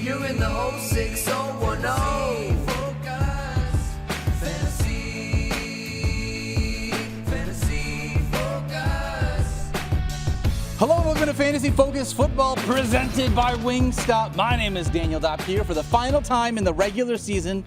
You're in the 06010. Focus. Fantasy Focus. Hello, welcome to Fantasy Focus Football presented by Wingstop. My name is Daniel Dopp here for the final time in the regular season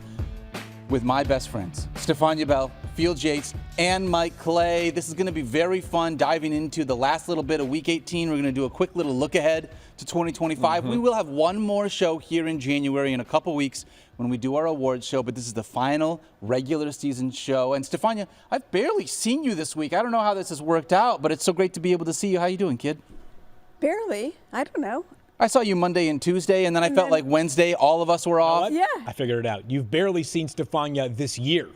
with my best friends, Stephania Bell, Yates, and Mike Clay. This is going to be very fun, diving into the last little bit of Week 18. We're going to do a quick little look ahead to 2025. We will have one more show here in January in a couple weeks when we do our awards show, but this is the final regular season show. And Stephania, I've barely seen you this week. I don't know how this has worked out, but it's so great to be able to see you. How you doing, kid? Barely. I don't know. I saw you Monday and Tuesday, and then I felt like Wednesday, all of us were off. Yeah. I figured it out. You've barely seen Stephania this year.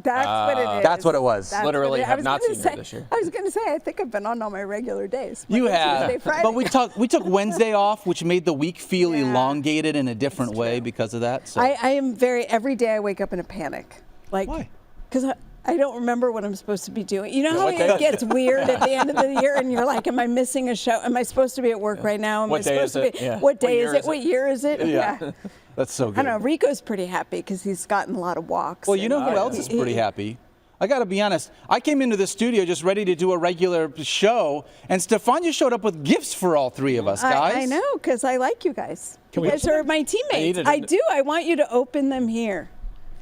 That's what it is. That's what it was. That's Literally what it is. have not seen her this year. I was going to say, I think I've been on all my regular days. You Monday, have, Tuesday, Friday. but we took Wednesday off, which made the week feel Yeah. elongated in a different way because of that. So. I am every day I wake up in a panic. Like, Why? Because I don't remember what I'm supposed to be doing. You know how what day it gets weird at the end of the year and you're like, am I missing a show? Am I supposed to be at work right now? Am What I day supposed is to be? it? Yeah. What day What is year it? is What it? year is it? Yeah. That's so I good. don't know. Rico's pretty happy because he's gotten a lot of walks. Well, you know who and else is he- pretty happy? I got to be honest. I came into the studio just ready to do a regular show, and Stephania showed up with gifts for all three of us, guys. I know, because I like you guys. Can You we guys open are my teammates. needed I it. do. I want you to open them here.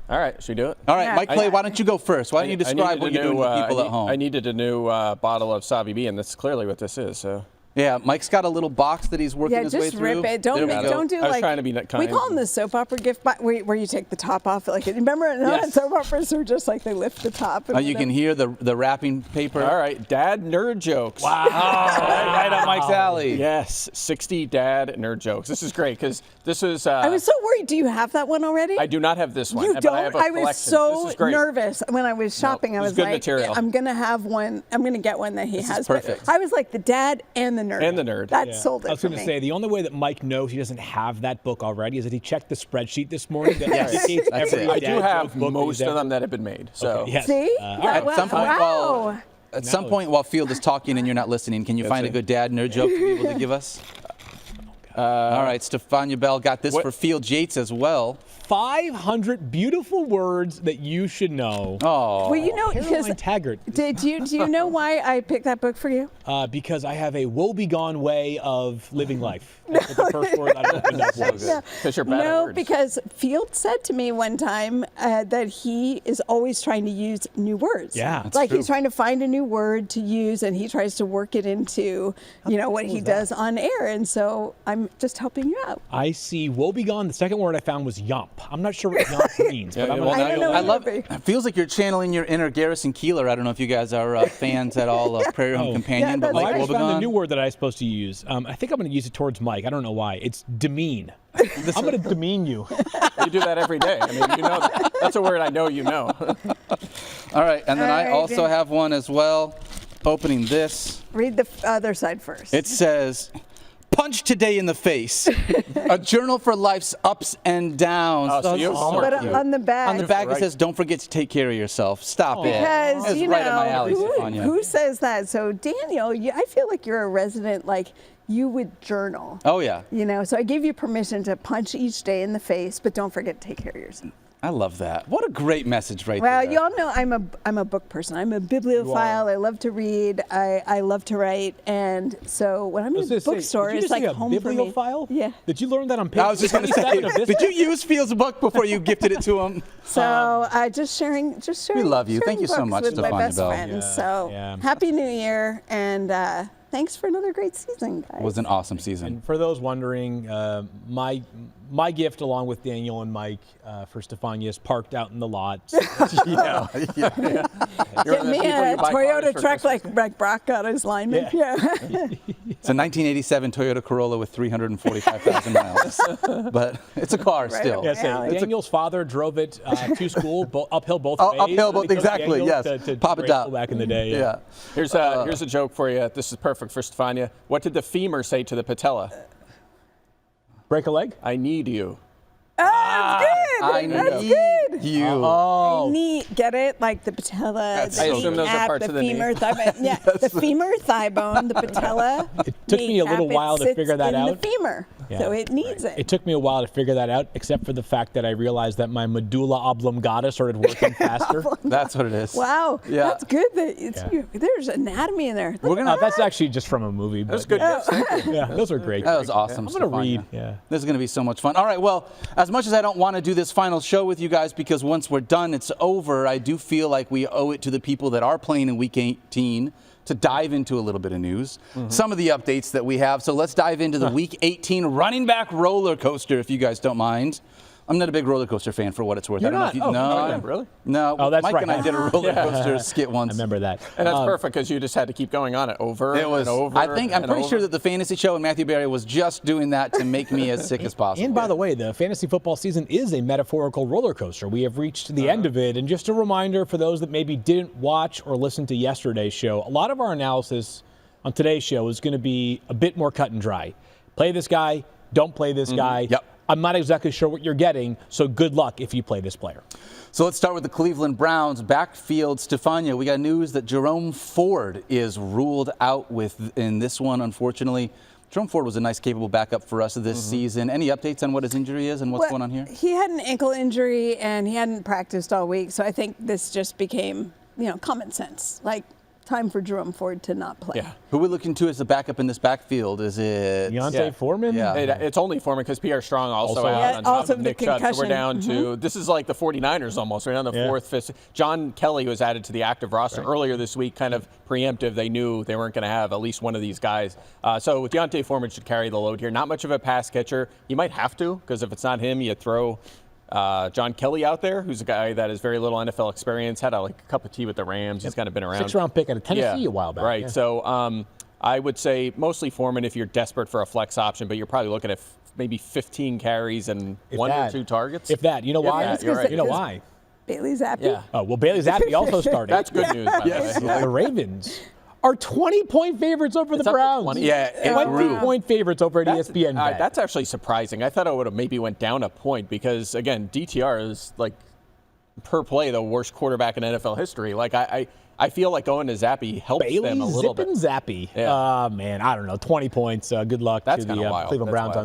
All right, should we do it? All right, Yeah. Mike Clay, why don't you go first? Why don't you I describe needed what a you're doing new, to people I at home? I needed a new bottle of Savi B, and that's clearly what this is. So Yeah, Mike's got a little box that he's working Yeah, his way just through. rip it. There we go. Don't do I was like. trying to be We kind. call them the soap opera gift box, where you take the top off. Like, remember, Yes. soap operas are just like they lift the top. And You can hear the wrapping paper. All right, dad nerd jokes. Wow, right up Mike's alley. Yes, 60 dad nerd jokes. This is great because this is. I was so worried. Do you have that one already? I do not have this one. You but don't? I have a I was collection. so This is great. nervous when I was shopping. I this is was good like, material. I'm going to have one. I'm going to get one that he This is has. But perfect. I was like the dad and the nerd. And the nerd. That Yeah. sold it I was for going to me. say, the only way that Mike knows he doesn't have that book already is that he checked the spreadsheet this morning. That Yes, indicates that's every it. I dad do joke have book most he's of ever- them that have been made. So Okay, yes. See? All right. At some point, wow. while Field is talking and you're not listening, can you find a good dad nerd joke to be able to give us? All right, Stephania Bell got this what- for Field Yates as well. 500 beautiful words that you should know. Oh, Well, you know, because Caroline Taggart. do you know why I picked that book for you? Because I have a woebegone way of living life. That's what the first word I opened up was. because you're bad at No, words. because Field said to me one time that he is always trying to use new words. Yeah, that's like true. he's trying to find a new word to use, and he tries to work it into, what he does on air. And so I'm just helping you out. I see woebegone. The second word I found was yump. I'm not sure what yump means, but Yeah, I'm well, gonna I don't know I what love. it It feels like you're channeling your inner Garrison Keeler. I don't know if you guys are fans at all of Prairie Home Oh. Companion, Yeah, but that's Oh, I Mike just found a new Wobegon. word that I'm supposed to use. I think I'm going to use it towards Mike. I don't know why. It's demean. I'm going to demean you. You do that every day. I mean, you know, that's a word I know you know. All right, and then All I right, also Dan. have one as well. Opening this, Read the other side first. it says, "Punch today in the face." A journal for life's ups and downs. Oh, so you have but Hallmark. on the back. On the back it Right. says, "Don't forget to take care of yourself." Stop it. Because, That's you right know, up my alley, Stephania. who says that? So, Daniel, I feel like you're a resident, like, you would journal. Oh yeah, So I gave you permission to punch each day in the face, but don't forget to take care of yourself. I love that. What a great message right Well, there. y'all know I'm a book person. I'm a bibliophile. I love to read. I love to write. And so when I'm in a bookstore, did you it's just like say a home for me. bibliophile? Yeah. Did you learn that on page I was just going to say, 27 of this did book? you use Field's book before you gifted it to him? So just sharing. We love you. Thank sharing you so books much, with my Stephania best Bell. friends. Yeah, So yeah. happy New Year, and thanks for another great season, guys. It was an awesome season. And for those wondering, my gift, along with Daniel and Mike, for Stephania is parked out in the lot. Yeah. Get You're one of the me people a who buy cars Toyota for truck Christmas. like Brock got his lineman. Yeah. It's a 1987 Toyota Corolla with 345,000 miles, but it's a car still. Yeah, so Yeah. Daniel's father drove it to school, uphill both Oh, ways. uphill both- He took exactly, Daniel yes. To Papa grade Dopp. school back in the day. Yeah. Here's a joke for you. This is perfect for Stephania. What did the femur say to the patella? Break a leg? I need you. That's good. I That's need good. you. Oh. Knee, get it? Like the patella, That's the so I assume those are kneecap, parts the of the knee. femur, thigh bone. Yeah, the femur, thigh bone, the patella. It took me a little kneecap, while it to sits figure that in out. The femur. So it needs it. It took me a while to figure that out, except for the fact that I realized that my medulla oblongata started working faster. That's what it is. Wow, Yeah. that's good. That it's there's anatomy in there. We're gonna. That's actually just from a movie. That's But good. yeah, those are great. That was awesome. I'm going to Stephania. read. Yeah. This is going to be so much fun. All right, well, as much as I don't want to do this final show with you guys because once we're done, it's over, I do feel like we owe it to the people that are playing in Week 18 to dive into a little bit of news, some of the updates that we have. So let's dive into the Week 18 running back roller coaster, if you guys don't mind. I'm not a big roller coaster fan for what it's worth. You're I don't not? know if you, Oh, no, really? No, Oh, that's Mike right. and I did a roller coaster skit once. I remember that. And that's perfect because you just had to keep going on it over It was. and over. I'm pretty over. sure that the fantasy show and Matthew Berry was just doing that to make me as sick as possible. And by the way, the fantasy football season is a metaphorical roller coaster. We have reached the end of it. And just a reminder for those that maybe didn't watch or listen to yesterday's show, a lot of our analysis on today's show is going to be a bit more cut and dry. Play this guy, don't play this guy. Yep. I'm not exactly sure what you're getting, so good luck if you play this player. So let's start with the Cleveland Browns backfield. Stephania, we got news that Jerome Ford is ruled out in this one, unfortunately. Jerome Ford was a nice, capable backup for us this season. Any updates on what his injury is and what's going on here? He had an ankle injury and he hadn't practiced all week, so I think this just became, common sense. Like, time for Jerome Ford to not play. Yeah. Who are we looking to as the backup in this backfield? Is it Deontay Foreman? Yeah. It's only Foreman because Pierre Strong also out Yeah, on top also of the Nick Chubb. So we're concussion. down to, this is like the 49ers almost. We're down to fourth, fifth. John Kelly was added to the active roster earlier this week, kind of preemptive. They knew they weren't going to have at least one of these guys. So Deontay Foreman should carry the load here. Not much of a pass catcher. You might have to because if it's not him, you throw John Kelly out there, who's a guy that has very little NFL experience, had a cup of tea with the Rams. He's kind of been around. 6th-round pick out of Tennessee a while back. Right. Yeah. So I would say mostly Foreman if you're desperate for a flex option, but you're probably looking at maybe 15 carries and one or two targets. If that. You know why? that, you're right. You know why? Bailey Zappi. Yeah. Oh, well, Bailey Zappi also started. That's good news, by the way. The Ravens are 20-point favorites over It's the up to Browns. 20? Yeah, it grew. 20-point favorites over at ESPN. Bet. That's actually surprising. I thought it would have maybe went down a point because, again, DTR is per play the worst quarterback in NFL history. I feel like going to Zappi helps Bailey them a little bit. Zappi. Yeah. Man, I don't know. 20 points. Good luck That's to the kinda wild. Cleveland That's Browns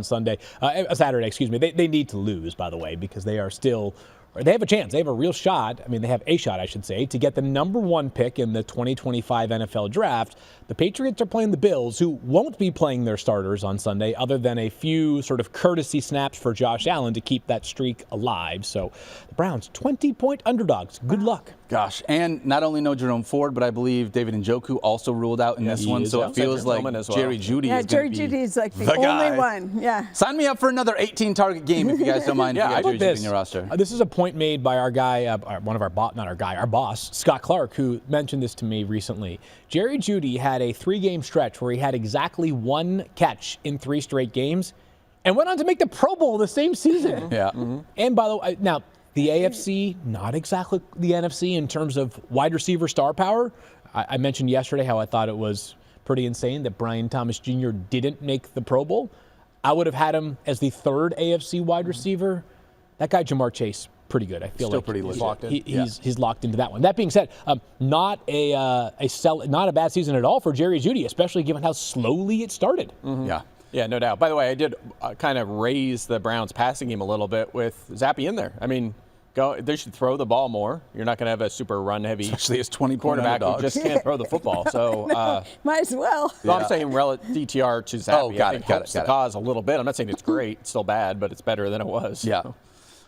wild. on Saturday, excuse me. They need to lose, by the way, because they are still – they have a chance. They have a real shot. I mean, they have a shot, I should say, to get the number 1 pick in the 2025 NFL Draft. The Patriots are playing the Bills, who won't be playing their starters on Sunday other than a few sort of courtesy snaps for Josh Allen to keep that streak alive. So the Browns, 20-point underdogs. Good luck. Gosh, and not only no Jerome Ford, but I believe David Njoku also ruled out in this he one. is So out. it feels Tillman like as well. Jerry Jeudy Yeah, is Jerry going to be Jeudy is like the guy. only one. Yeah. Sign me up for another 18-target game if you guys don't mind. Yeah, if you how got about Jerry Jeudy this? in your roster. This is a point made by our guy, our boss, Scott Clark, who mentioned this to me recently. Jerry Jeudy had a 3-game stretch where he had exactly 1 catch in 3 straight games and went on to make the Pro Bowl the same season. Yeah. And by the way, now, the AFC, not exactly the NFC in terms of wide receiver star power. I mentioned yesterday how I thought it was pretty insane that Brian Thomas Jr. didn't make the Pro Bowl. I would have had him as the 3rd AFC wide receiver. That guy, Jamar Chase, pretty good. I feel Still like pretty legit. locked in. he's locked into that one. That being said, not a bad season at all for Jerry Jeudy, especially given how slowly it started. Yeah. Yeah, no doubt. By the way, I did kind of raise the Browns passing game a little bit with Zappi in there. I mean, they should throw the ball more. You're not going to have a super run-heavy Especially as 20-point quarterback who underdogs. just can't throw the football. So Might as well. I'm saying DTR to Zappi. Oh, got I it, think got helps it, got the it. cause a little bit. I'm not saying it's great. It's still bad, but it's better than it was. Yeah.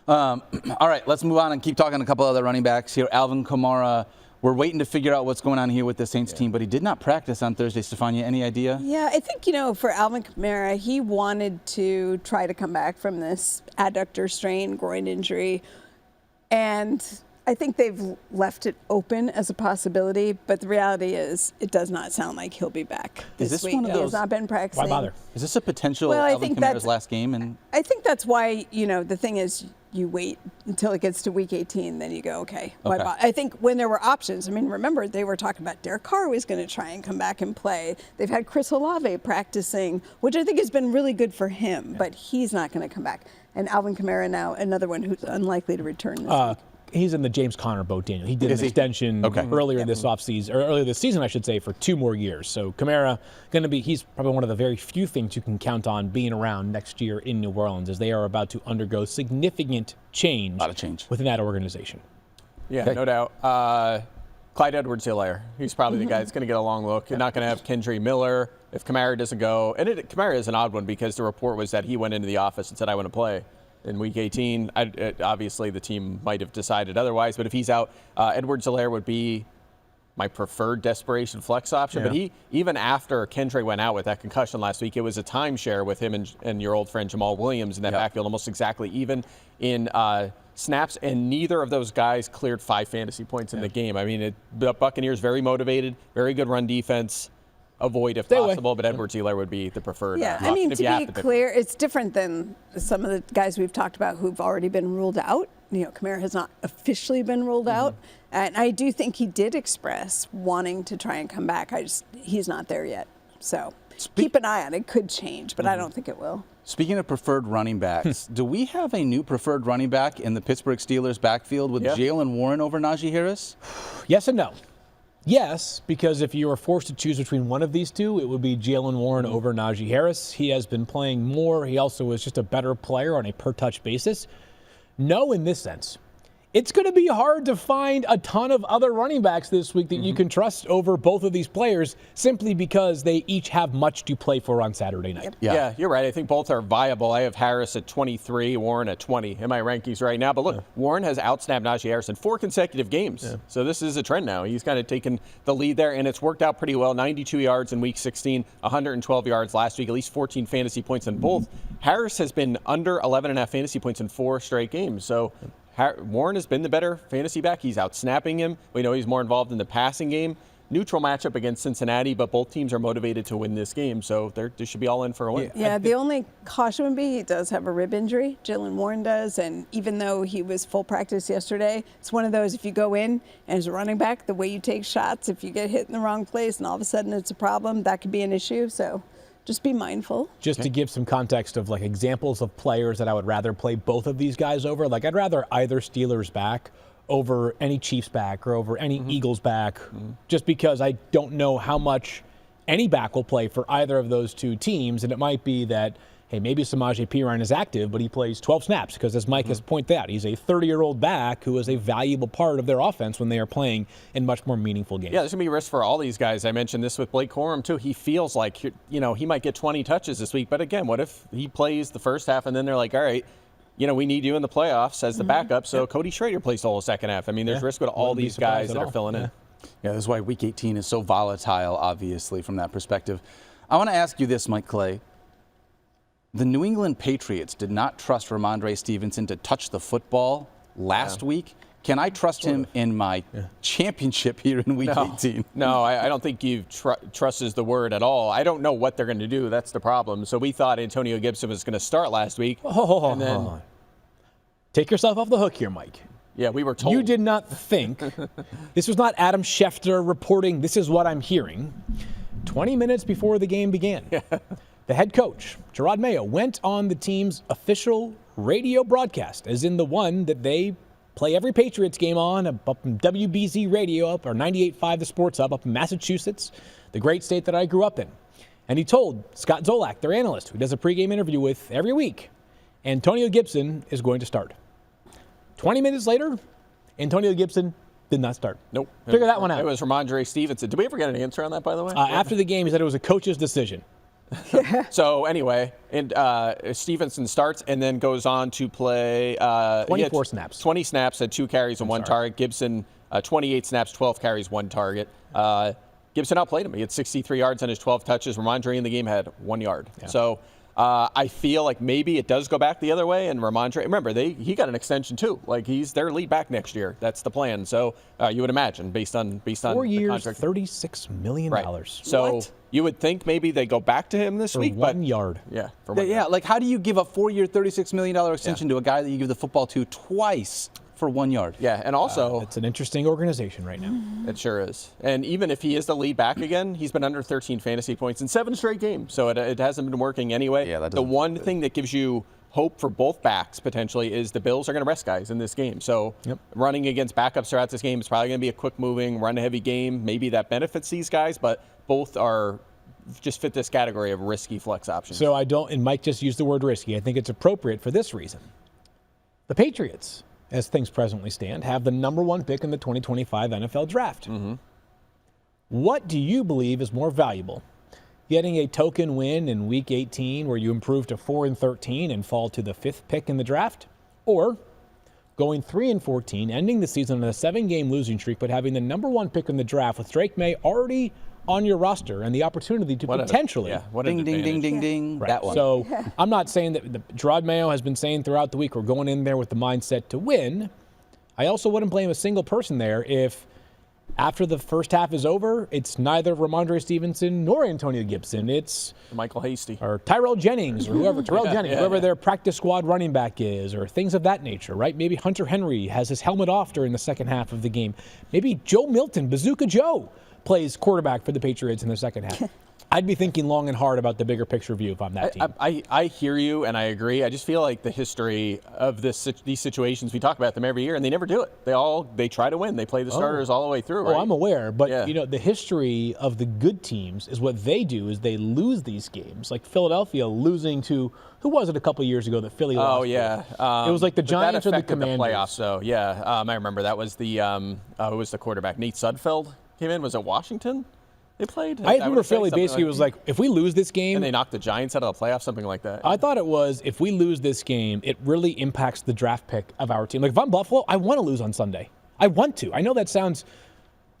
All right, let's move on and keep talking a couple other running backs here. Alvin Kamara, we're waiting to figure out what's going on here with the Saints team, but he did not practice on Thursday. Stephania, any idea? Yeah, I think, for Alvin Kamara, he wanted to try to come back from this adductor strain, groin injury. And I think they've left it open as a possibility, but the reality is it does not sound like he'll be back Is this this week. one of He has those- not been practicing. Why bother? Is this a potential Well, I Alvin think Kamara's that's- last game? And I think that's why, the thing is you wait until it gets to week 18, then you go, okay. Why Okay. I think when there were options, remember they were talking about Derek Carr was going to try and come back and play. They've had Chris Olave practicing, which I think has been really good for him, but he's not going to come back. And Alvin Kamara now, another one who's unlikely to return this week. he's in the James Conner boat, Daniel. He did an extension earlier this offseason, or earlier this season, I should say, for 2 more years. So Kamara he's probably one of the very few things you can count on being around next year in New Orleans, as they are about to undergo significant change. A lot of change within that organization. Yeah, no doubt. Clyde Edwards-Helaire, he's probably the guy that's going to get a long look. You're not going to have Kendre Miller if Kamara doesn't go. And Kamara is an odd one because the report was that he went into the office and said, I want to play in Week 18. Obviously, the team might have decided otherwise. But if he's out, Edwards-Helaire would be my preferred desperation flex option. Yeah. But even after Kendre went out with that concussion last week, it was a timeshare with him and your old friend Jamal Williams in that backfield, almost exactly even in snaps, and neither of those guys cleared 5 fantasy points in the game. I mean, the Buccaneers very motivated, very good run defense. Avoid if possible, but Edwards-Helaire would be the preferred option. I mean, to be clear, it's different than some of the guys we've talked about who've already been ruled out. Kamara has not officially been ruled out, and I do think he did express wanting to try and come back. He's not there yet, so keep an eye on it. It could change, but I don't think it will. Speaking of preferred running backs, do we have a new preferred running back in the Pittsburgh Steelers backfield with Jalen Warren over Najee Harris? Yes and no. Yes, because if you were forced to choose between one of these two, it would be Jalen Warren over Najee Harris. He has been playing more. He also is just a better player on a per-touch basis. No, in this sense. It's going to be hard to find a ton of other running backs this week that you can trust over both of these players simply because they each have much to play for on Saturday night. Yeah, you're right. I think both are viable. I have Harris at 23, Warren at 20 in my rankings right now. But look, Warren has outsnapped Najee Harris in 4 consecutive games. Yeah. So this is a trend now. He's kind of taken the lead there, and it's worked out pretty well. 92 yards in Week 16, 112 yards last week, at least 14 fantasy points in both. Harris has been under 11.5 fantasy points in 4 straight games. So Warren has been the better fantasy back. He's outsnapping him. We know he's more involved in the passing game. Neutral matchup against Cincinnati, but both teams are motivated to win this game, so they should be all in for a win. Yeah, the only caution would be he does have a rib injury. Jalen Warren does, and even though he was full practice yesterday, it's one of those, if you go in and as a running back, the way you take shots, if you get hit in the wrong place and all of a sudden it's a problem, that could be an issue. So just be mindful. Just to give some context of examples of players that I would rather play both of these guys over. I'd rather either Steelers back over any Chiefs back or over any Eagles back, just because I don't know how much any back will play for either of those two teams. And it might be that, hey, maybe Samaje Perine is active, but he plays 12 snaps because, as Mike has pointed out, he's a 30-year-old back who is a valuable part of their offense when they are playing in much more meaningful games. Yeah, there's going to be risk for all these guys. I mentioned this with Blake Corum, too. He feels like, he might get 20 touches this week. But, again, what if he plays the first half and then they're like, all right, we need you in the playoffs as the backup, so Cody Schrader plays the whole second half. I mean, there's risk with all these guys that are filling in. Yeah, that's why Week 18 is so volatile, obviously, from that perspective. I want to ask you this, Mike Clay. The New England Patriots did not trust Ramondre Stevenson to touch the football last week. Can I trust him in my championship here in Week 18? No, I don't think trust is the word at all. I don't know what they're going to do. That's the problem. So we thought Antonio Gibson was going to start last week. Take yourself off the hook here, Mike. Yeah, we were told. You did not think. This was not Adam Schefter reporting, this is what I'm hearing. 20 minutes before the game began, the head coach, Gerard Mayo, went on the team's official radio broadcast, as in the one that they play every Patriots game on, up in WBZ Radio, or 98.5 The Sports up in Massachusetts, the great state that I grew up in. And he told Scott Zolak, their analyst, who does a pregame interview with every week, Antonio Gibson is going to start. 20 minutes later, Antonio Gibson did not start. Nope. Figure that one out. It was Ramondre Stevenson. Did we ever get an answer on that, by the way? After the game, he said it was a coach's decision. So anyway, and Stevenson starts and then goes on to play 24 snaps. 20 snaps, had 2 carries and 1 target. Gibson, 28 snaps, 12 carries, 1 target. Gibson outplayed him. He had 63 yards on his 12 touches. Ramondre in the game had 1 yard. Yeah. So I feel like maybe it does go back the other way. And Ramondre, remember, he got an extension too. He's their lead back next year. That's the plan. So you would imagine, based on 4 years, contract. $36 million. Right. So you would think maybe they go back to him this week. For 1 yard. Yeah. How do you give a 4-year, $36 million extension to a guy that you give the football to twice for 1 yard. Yeah, and also It's an interesting organization right now. it sure is. And even if he is the lead back again, he's been under 13 fantasy points in 7 straight games. So it hasn't been working anyway. Yeah, that the doesn't one feel good. thing that gives you hope for both backs potentially is the Bills are going to rest guys in this game. So running against backups throughout this game is probably going to be a quick moving, run heavy game. Maybe that benefits these guys, but both are just fit this category of risky flex options. So I don't, and Mike just used the word risky. I think it's appropriate for this reason. The Patriots, as things presently stand, have the number 1 pick in the 2025 NFL Draft. What do you believe is more valuable? Getting a token win in Week 18 where you improve to 4-13 and fall to the 5th pick in the draft? Or going 3-14, ending the season on a 7-game losing streak, but having the number 1 pick in the draft with Drake May already on your roster and the opportunity to potentially. What an Ding, ding, ding, advantage. ding, ding. Right. That one. So I'm not saying that Gerard Mayo has been saying throughout the week we're going in there with the mindset to win. I also wouldn't blame a single person there if after the first half is over, it's neither Ramondre Stevenson nor Antonio Gibson. It's Michael Hasty. or Tyrell Jennings or whoever, whoever their practice squad running back is, or things of that nature, right? Maybe Hunter Henry has his helmet off during the second half of the game. Maybe Joe Milton, Bazooka Joe, plays quarterback for the Patriots in the second half. I'd be thinking long and hard about the bigger picture view if I'm that team. I hear you and I agree. I just feel like the history of these situations, we talk about them every year and they never do it. They try to win. They play the starters all the way through, right? Oh, I'm aware, but the history of the good teams is what they do is they lose these games. Like Philadelphia losing to, who was it a couple of years ago that Philly lost? Oh, yeah. It was like the But Giants or that the affected Commanders. the playoffs, though. Yeah, I remember. That was the, who was the quarterback? Nate Sudfeld came in. Was it Washington? They played. I remember Philly basically was like, if we lose this game, and they knocked the Giants out of the playoffs, something like that. I thought it was, if we lose this game, it really impacts the draft pick of our team. Like if I'm Buffalo, I want to lose on Sunday. I want to. I know that sounds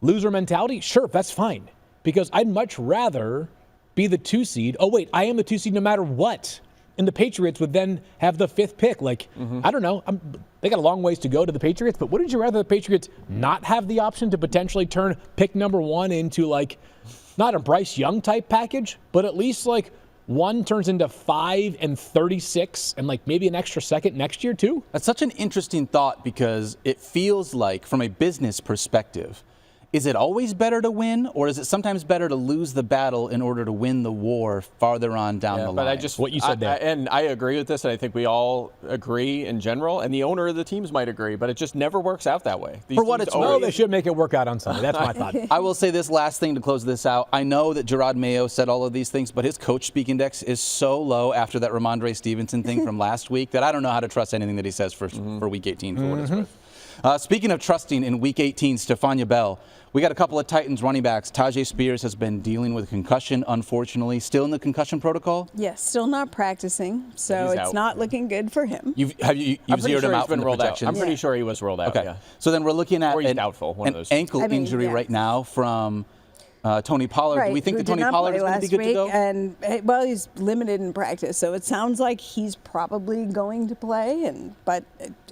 loser mentality. Sure, that's fine. Because I'd much rather be the 2 seed. Oh, wait, I am the 2 seed no matter what. And the Patriots would then have the 5th pick. Like, I don't know. They got a long ways to go to the Patriots, but wouldn't you rather the Patriots not have the option to potentially turn pick number 1 into like, not a Bryce Young type package, but at least like 1 turns into 5 and 36 and like maybe an extra second next year too? That's such an interesting thought because it feels like, from a business perspective, is it always better to win, or is it sometimes better to lose the battle in order to win the war farther on down the line? But I just What you said there. and I agree with this, and I think we all agree in general, and the owner of the teams might agree, but it just never works out that way. These For what teams it's always- Oh, they should make it work out on Sunday. That's my thought. I will say this last thing to close this out. I know that Gerard Mayo said all of these things, but his coach speak index is so low after that Ramondre Stevenson thing from last week that I don't know how to trust anything that he says for Week 18 for what it's worth. Speaking of trusting in Week 18, Stephania Bell, we got a couple of Titans running backs. Tajay Spears has been dealing with concussion, unfortunately. Still in the concussion protocol? Yes, still not practicing, so He's it's out. not looking good for him. You've I'm pretty zeroed sure him he's out from been the rolled out. projections? I'm pretty sure he was rolled out. Okay. Yeah. So then we're looking at Or he's an, doubtful, one an of those. ankle injury yeah. right now from Tony Pollard. Right, Do we think who that Tony did not Pollard play is going to be last good to week, go? And well, he's limited in practice, so it sounds like he's probably going to play. But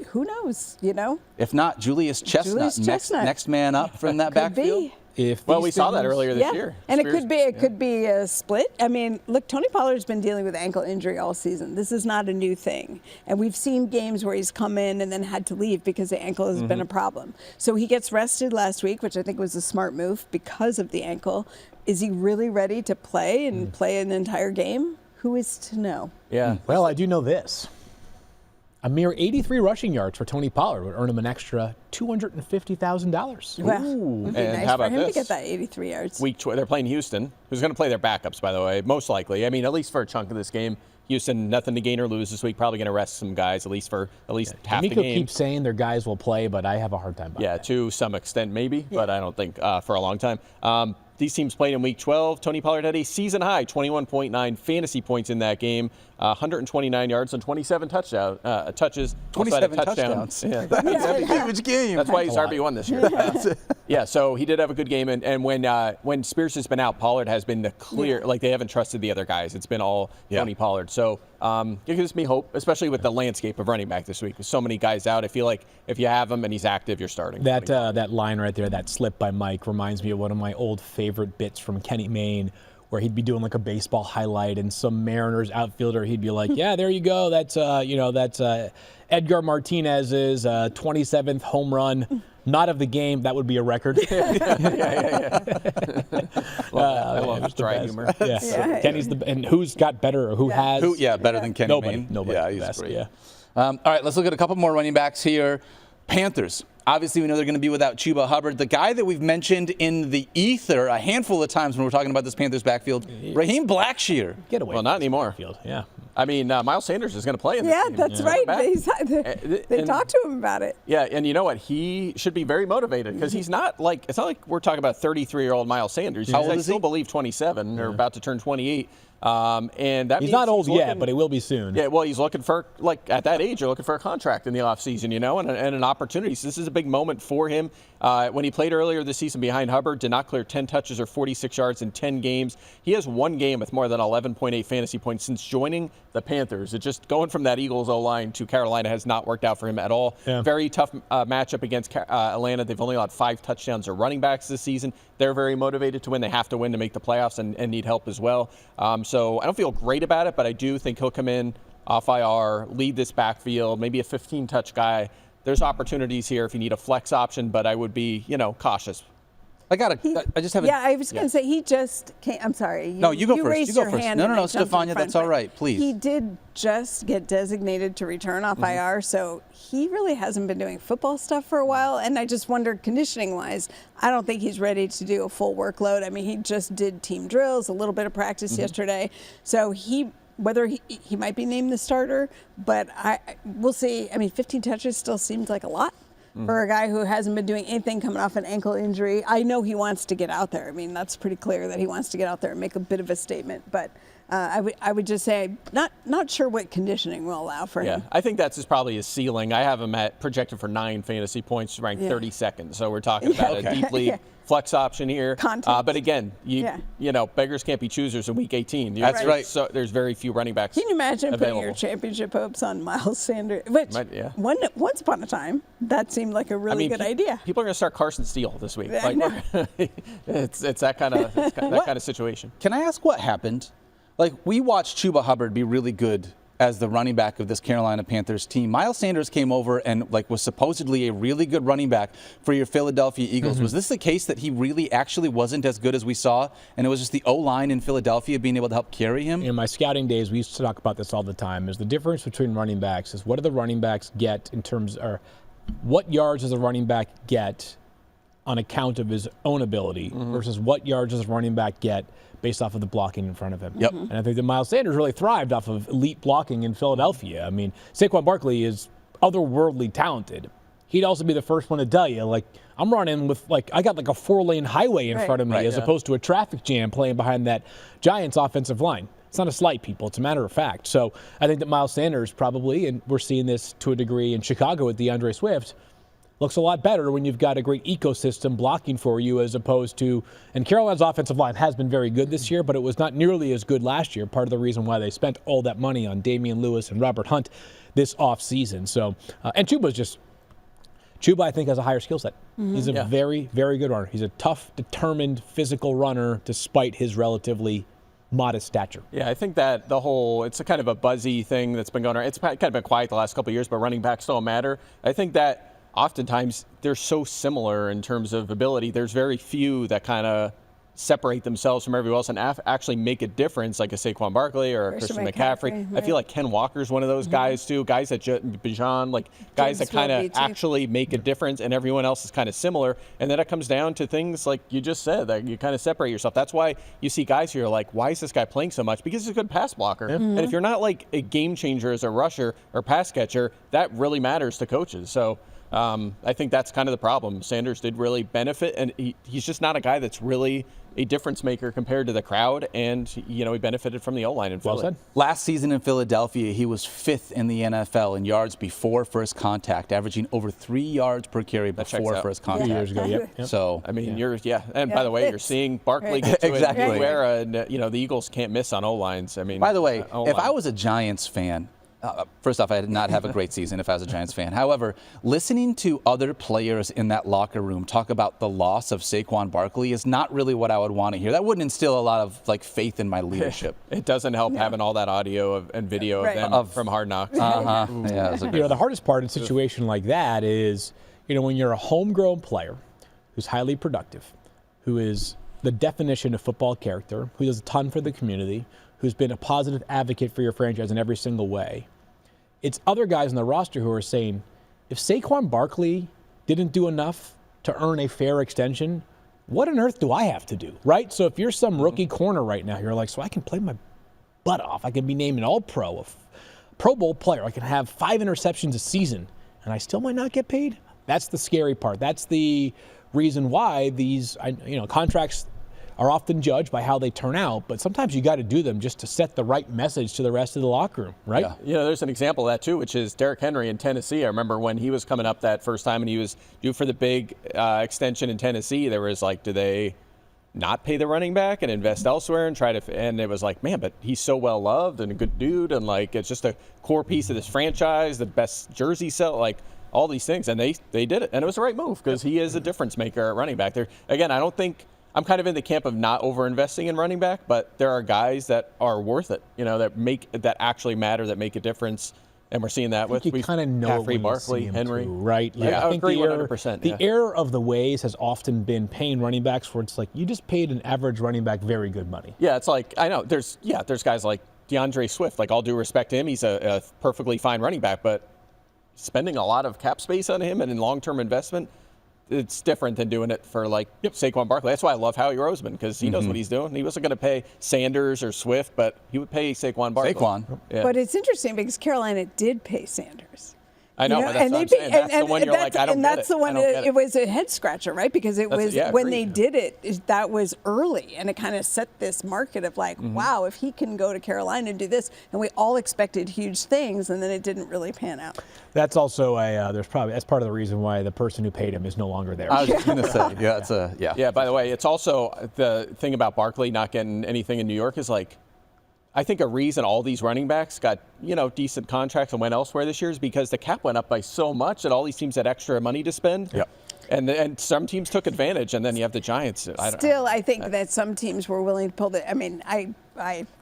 who knows? You know, If not, Julius Chestnut, Julius Chestnut. next man up from that could backfield. be. Well, we saw that earlier this Yeah, year. and Spears- it could be a split. I mean, look, Tony Pollard's been dealing with ankle injury all season. This is not a new thing, and we've seen games where he's come in and then had to leave because the ankle has been a problem. So he gets rested last week, which I think was a smart move because of the ankle. Is he really ready to play and play an entire game? Who is to know? Yeah. Well, I do know this. A mere 83 rushing yards for Tony Pollard would earn him an extra $250,000. Well, it'd be And nice how for about him to this? get that 83 yards. They're playing Houston, who's going to play their backups, by the way, most likely. I mean, at least for a chunk of this game. Houston, nothing to gain or lose this week. Probably going to rest some guys, at least half the D'Amico game. keeps saying their guys will play, but I have a hard time buying Yeah, that. to some extent maybe, but I don't think for a long time. These teams played in Week 12. Tony Pollard had a season-high 21.9 fantasy points in that game, 129 yards and 27 touches. 27 touchdowns. touchdowns. Yeah. That's a huge game. That's why he's RB1 this year. Yeah, so he did have a good game, and when Spears has been out, Pollard has been the clear. Like they haven't trusted the other guys. It's been all Tony Pollard. So it gives me hope, especially with the landscape of running back this week. With so many guys out, I feel like if you have him and he's active, you're starting. That line right there, that slip by Mike, reminds me of one of my old favorite bits from Kenny Mayne, where he'd be doing like a baseball highlight, and some Mariners outfielder, he'd be like, "Yeah, there you go. That's Edgar Martinez's 27th home run." Not of the game. That would be a record. I love his dry humor. Yeah. Yeah. Kenny's and who's got better, or who has? Better than Kenny Mayne. Nobody. Yeah, he's Best, great. yeah. All right, let's look at a couple more running backs here. Panthers. Obviously, we know they're going to be without Chuba Hubbard. The guy that we've mentioned in the ether a handful of times when we're talking about this Panthers backfield, Raheem Blackshear. Get away. Well, not anymore. Field. Yeah. I mean, Miles Sanders is going to play in this Yeah, game. that's right. They And- talked to him about it. Yeah, and you know what? He should be very motivated because he's not like, it's not like we're talking about 33-year-old Miles Sanders. How old I is he? still believe 27 or about to turn 28. And that He's means not old yet, looking- but he will be soon. Yeah, well, he's looking for, like, at that age, you're looking for a contract in the offseason, you know, and an opportunity. So this is a big moment for him. When he played earlier this season behind Hubbard, did not clear 10 touches or 46 yards in 10 games. He has one game with more than 11.8 fantasy points since joining the Panthers. It just going from that Eagles O-line to Carolina has not worked out for him at all. Yeah. Very tough matchup against Atlanta. They've only allowed 5 touchdowns to running backs this season. They're very motivated to win. They have to win to make the playoffs and need help as well. So I don't feel great about it, but I do think he'll come in off IR, lead this backfield, maybe a 15-touch guy. There's opportunities here if you need a flex option, but I would be, cautious. I just have Yeah, I was going to say he just came. I'm sorry. No, you go first. raised You go your first. hand No, and no, I jumped in Stephania, front, that's all but right. Please. He did just get designated to return off IR, so he really hasn't been doing football stuff for a while. And I just wondered, conditioning-wise, I don't think he's ready to do a full workload. I mean, he just did team drills, a little bit of practice yesterday. So whether he might be named the starter, but we'll see. I mean, 15 touches still seems like a lot for a guy who hasn't been doing anything coming off an ankle injury. I know he wants to get out there. I mean, that's pretty clear that he wants to get out there and make a bit of a statement. But I would just say not sure what conditioning will allow for Yeah, him. I think that's probably his ceiling. I have him projected for 9 fantasy points, ranked 32nd. So we're talking about a deep league flex option here. Context. But again, beggars can't be choosers in week 18. That's right. So there's very few running backs. Can you imagine putting your available. championship hopes on Miles Sanders? Which, once upon a time, that seemed like a really good idea. People are going to start Carson Steele this week. I know. It's that kind of situation. Can I ask what happened? Like, we watched Chuba Hubbard be really good as the running back of this Carolina Panthers team. Miles Sanders came over and was supposedly a really good running back for your Philadelphia Eagles. Was this the case that he really actually wasn't as good as we saw, and it was just the O-line in Philadelphia being able to help carry him? In my scouting days, we used to talk about this all the time, is the difference between running backs is what do the running backs get in terms, or what yards does a running back get on account of his own ability versus what yards does a running back get based off of the blocking in front of him. Yep. And I think that Miles Sanders really thrived off of elite blocking in Philadelphia. I mean, Saquon Barkley is otherworldly talented. He'd also be the first one to tell you, I'm running with, I got a 4-lane highway in front of me as opposed to a traffic jam playing behind that Giants offensive line. It's not a slight, people. It's a matter of fact. So I think that Miles Sanders probably, and we're seeing this to a degree in Chicago with DeAndre Swift, looks a lot better when you've got a great ecosystem blocking for you as opposed to, and Carolina's offensive line has been very good this year, but it was not nearly as good last year. Part of the reason why they spent all that money on Damian Lewis and Robert Hunt this offseason. So, and Chuba, I think, has a higher skill set. He's a very, very good runner. He's a tough, determined, physical runner despite his relatively modest stature. Yeah, I think that it's a kind of a buzzy thing that's been going on. It's kind of been quiet the last couple of years, but running backs don't matter. I think that oftentimes they're so similar in terms of ability. There's very few that kind of separate themselves from everyone else and actually make a difference, like a Saquon Barkley or a Christian McCaffrey. I feel like Ken Walker's one of those guys too. Guys that Bijan, guys that kind of actually make a difference, and everyone else is kind of similar. And then it comes down to things like you just said, that you kind of separate yourself. That's why you see guys who are like, why is this guy playing so much? Because he's a good pass blocker. And if you're not a game changer as a rusher or pass catcher, that really matters to coaches. So I think that's kind of the problem. Sanders did really benefit, and he's just not a guy that's really a difference maker compared to the crowd, and he benefited from the O-line in Philly. Well said. Last season in Philadelphia, he was 5th in the NFL in yards before first contact, averaging over 3 yards per carry before first contact. 2 years ago, yep. So, I mean, and by the way, you're seeing Barkley get to Exactly. it where the Eagles can't miss on O-lines. I mean, by the way, O-line. if I was a Giants fan, First off, I did not have a great season if I was a Giants fan. However, listening to other players in that locker room talk about the loss of Saquon Barkley is not really what I would want to hear. That wouldn't instill a lot of faith in my leadership. It doesn't help having all that audio and video Right. of them from Hard Knocks. Yeah, it was a The hardest part in a situation like that is, when you're a homegrown player who's highly productive, who is the definition of football character, who does a ton for the community, who's been a positive advocate for your franchise in every single way. It's other guys on the roster who are saying, if Saquon Barkley didn't do enough to earn a fair extension, what on earth do I have to do, right? So if you're some rookie corner right now, you're like, so I can play my butt off. I can be named an All-Pro, a Pro Bowl player. I can have 5 interceptions a season, and I still might not get paid. That's the scary part. That's the reason why these, contracts are often judged by how they turn out, but sometimes you got to do them just to set the right message to the rest of the locker room, right? Yeah. There's an example of that too, which is Derrick Henry in Tennessee. I remember when he was coming up that first time and he was due for the big extension in Tennessee, there was like, do they not pay the running back and invest elsewhere and and it was like, man, but he's so well loved and a good dude, and like it's just a core piece of this franchise, the best jersey sell, like all these things, and they did it, and it was the right move because he is a difference maker at running back. There again, I don't think I'm kind of in the camp of not over-investing in running back, but there are guys that are worth it, that actually matter, that make a difference, and we're seeing that with you kind of know Caffrey, it when Barkley, you see him Henry, too, right? Like, Yeah, I think agree the error, 100%. The error of the ways has often been paying running backs where it's like you just paid an average running back very good money. Yeah, it's like I know there's guys like DeAndre Swift. Like all due respect to him, he's a perfectly fine running back, but spending a lot of cap space on him and in long-term investment, it's different than doing it for like Saquon Barkley. That's why I love Howie Roseman, because he knows what he's doing. He wasn't going to pay Sanders or Swift, but he would pay Saquon Barkley. Yeah. But it's interesting because Carolina did pay Sanders. I know, but that's what I'm saying. That's the one you're like, I don't and get that's it. the one. I don't get It was a head scratcher, right? Because it was when they did it, that was early, and it kind of set this market of like, wow, if he can go to Carolina and do this, and we all expected huge things, and then it didn't really pan out. That's also that's part of the reason why the person who paid him is no longer there. I was just going to say, Yeah, by the way, it's also the thing about Barkley not getting anything in New York is like, I think a reason all these running backs got, decent contracts and went elsewhere this year is because the cap went up by so much that all these teams had extra money to spend. Yep. And some teams took advantage, and then you have the Giants. I think that some teams were willing to pull the. I mean,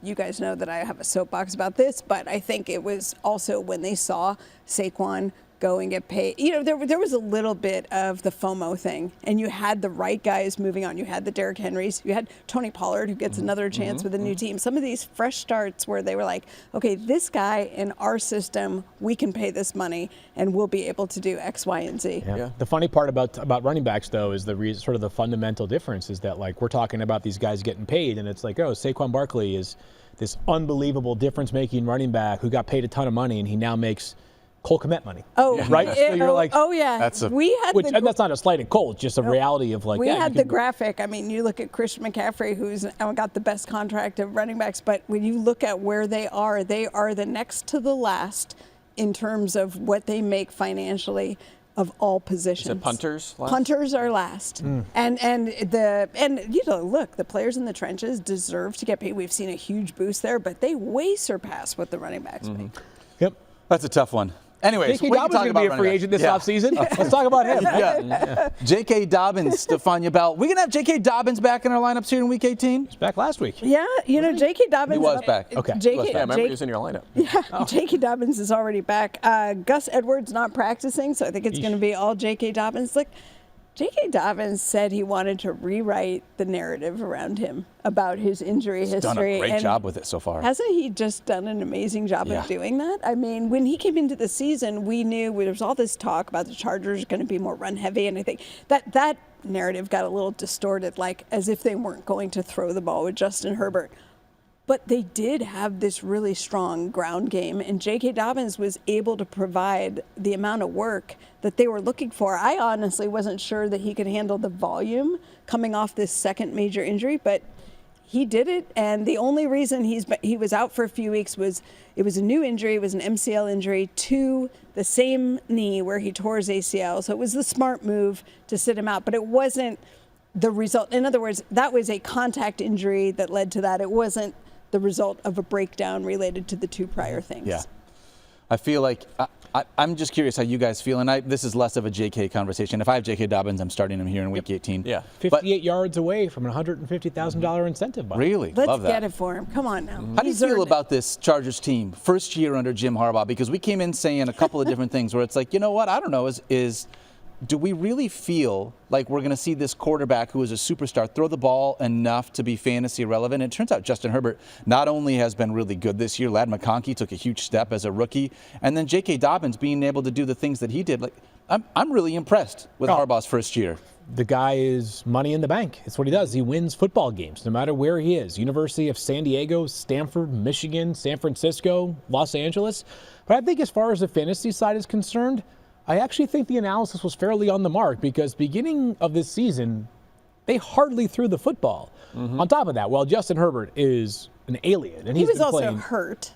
you guys know that I have a soapbox about this, but I think it was also when they saw Saquon go and get paid. There was a little bit of the FOMO thing, and you had the right guys moving on. You had the Derrick Henrys. You had Tony Pollard, who gets another chance with a new team. Some of these fresh starts where they were like, okay, this guy in our system, we can pay this money, and we'll be able to do X, Y, and Z. Yeah. The funny part about running backs, though, is sort of the fundamental difference is that, like, we're talking about these guys getting paid, and it's like, oh, Saquon Barkley is this unbelievable difference-making running back who got paid a ton of money, and he now makes Cole Kmet money. Oh, right. So you're like, that's and that's not a slight at Cole. It's just a reality of like. We had the graphic. I mean, you look at Christian McCaffrey, who's got the best contract of running backs, but when you look at where they are the next to the last in terms of what they make financially of all positions. Is it punters last? Punters are last. And look, the players in the trenches deserve to get paid. We've seen a huge boost there, but they way surpass what the running backs make. Yep. That's a tough one. Anyways, J.K. Dobbins is going to be a free agent this offseason. Let's talk about him. J.K. Dobbins, Stephania Bell. We're going to have J.K. Dobbins back in our lineups here in Week 18? He's back last week. Yeah, J.K. Dobbins. He was back. Okay. Yeah, I remember he was in your lineup. Yeah, J.K. Dobbins is already back. Gus Edwards not practicing, so I think it's going to be all J.K. Dobbins. Look, J.K. Dobbins said he wanted to rewrite the narrative around him about his injury history. He's done a great job with it so far. Hasn't he just done an amazing job of doing that? I mean, when he came into the season, we knew there was all this talk about the Chargers going to be more run heavy, and I think that narrative got a little distorted, like as if they weren't going to throw the ball with Justin Herbert. But they did have this really strong ground game, and J.K. Dobbins was able to provide the amount of work that they were looking for. I honestly wasn't sure that he could handle the volume coming off this second major injury, but he did it. And the only reason he was out for a few weeks was it was a new injury. It was an MCL injury to the same knee where he tore his ACL. So it was the smart move to sit him out, but it wasn't the result. In other words, that was a contact injury that led to that. It wasn't the result of a breakdown related to the two prior things. Yeah. I feel like I'm just curious how you guys feel, and this is less of a JK conversation. If I have J.K. Dobbins, I'm starting him here in Week 18. Yeah. 58 yards away from a $150,000 incentive. Buy. Really? Let's Love that. get it for him. Come on now. How do you He's feel earned about this Chargers team, first year under Jim Harbaugh? Because we came in saying a couple of different things where it's like, you know what, I don't know, do we really feel like we're going to see this quarterback who is a superstar throw the ball enough to be fantasy relevant? And it turns out Justin Herbert not only has been really good this year, Ladd McConkey took a huge step as a rookie, and then J.K. Dobbins being able to do the things that he did. Like, I'm really impressed with Harbaugh's first year. The guy is money in the bank. It's what he does. He wins football games no matter where he is. University of San Diego, Stanford, Michigan, San Francisco, Los Angeles. But I think as far as the fantasy side is concerned, I actually think the analysis was fairly on the mark because beginning of this season, they hardly threw the football. On top of that, while Justin Herbert is an alien, and He he's was been also playing, hurt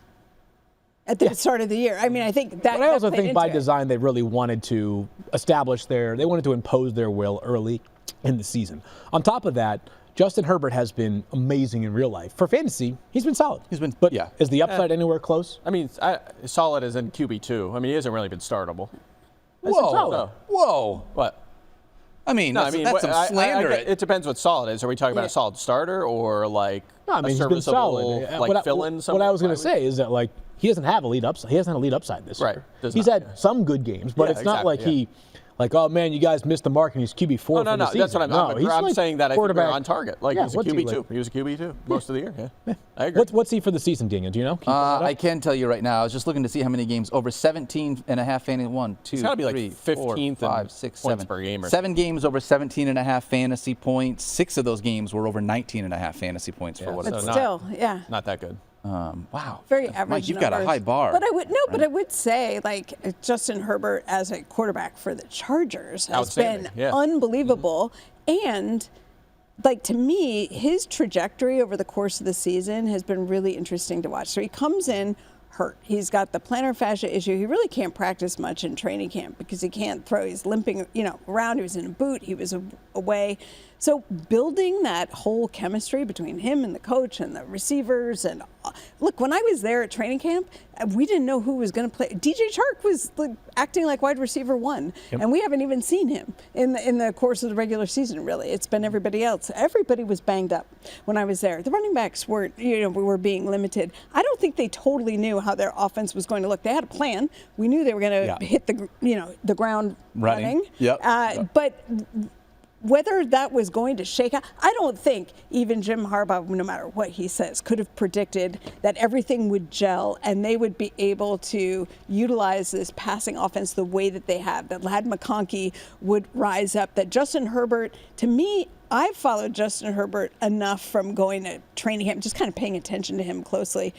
at the start of the year. I mean, I think that. but I also that played think by into it. design they really wanted to they wanted to impose their will early in the season. On top of that, Justin Herbert has been amazing in real life. For fantasy, he's been solid. But yeah. Is the upside anywhere close? I mean, solid as in QB2. I mean, he hasn't really been startable. Whoa. Whoa. What? I mean, No, that's some slander. it depends what solid is. Are we talking about a solid starter or like No, I mean, a he's been serviceable solid. like fill-in? What I was going to say is that like he doesn't have elite upside. He hasn't had elite upside this Right. year. Does He's not, had some good games, but Yeah, it's not exactly, like like, oh man, you guys missed the mark and he's QB4 for No, the season. that's what I'm he's saying that I think we're quarterback. on target. Like Yeah, he's a what's he QB2. like? He was a QB2 most of the year. Yeah. I agree. What's he for the season, Daniel? Do you know? Can you pull that I up? can tell you right now. I was just looking to see how many games over 17 and a half fantasy. 1, 2, It's gotta be like 3, 15th 4, 5, in 6, points 7. per game or 7 games over 17 and a half fantasy points. 6 of those games were over 19 and a half fantasy points for Yeah, what so it's But worth. still, yeah. Not that good. Wow. Very average. Mike, you've got a numbers. high bar. But I would say like Justin Herbert as a quarterback for the Chargers has Outstanding, been yeah. unbelievable. And like to me, his trajectory over the course of the season has been really interesting to watch. So he comes in hurt. He's got the plantar fascia issue. He really can't practice much in training camp because he can't throw. He's limping, around. He was in a boot. He was away. So building that whole chemistry between him and the coach and the receivers and look, when I was there at training camp, we didn't know who was going to play. DJ Chark was acting like wide receiver 1, and we haven't even seen him in the course of the regular season. Really, it's been everybody else. Everybody was banged up when I was there. The running backs were being limited. I don't think they totally knew how their offense was going to look. They had a plan. We knew they were going to hit the ground running. Yep. But whether that was going to shake out, I don't think even Jim Harbaugh, no matter what he says, could have predicted that everything would gel and they would be able to utilize this passing offense the way that they have, that Ladd McConkey would rise up, that Justin Herbert, to me, I've followed Justin Herbert enough from going to training camp, just kind of paying attention to him closely.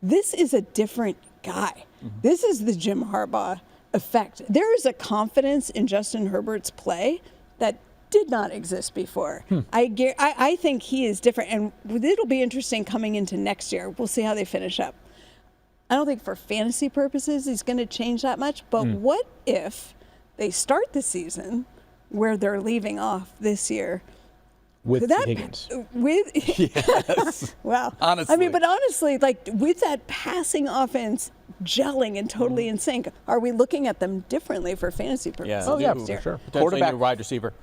This is a different guy. This is the Jim Harbaugh effect. There is a confidence in Justin Herbert's play that did not exist before. I think he is different, and it'll be interesting coming into next year. We'll see how they finish up. I don't think for fantasy purposes he's going to change that much, but what if they start the season where they're leaving off this year with Higgins? Yes. Well, honestly. I mean, but honestly, like with that passing offense gelling and totally in sync, are we looking at them differently for fantasy purposes? Yeah. Oh yeah, next year? for sure. Potentially Quarterback- new wide receiver.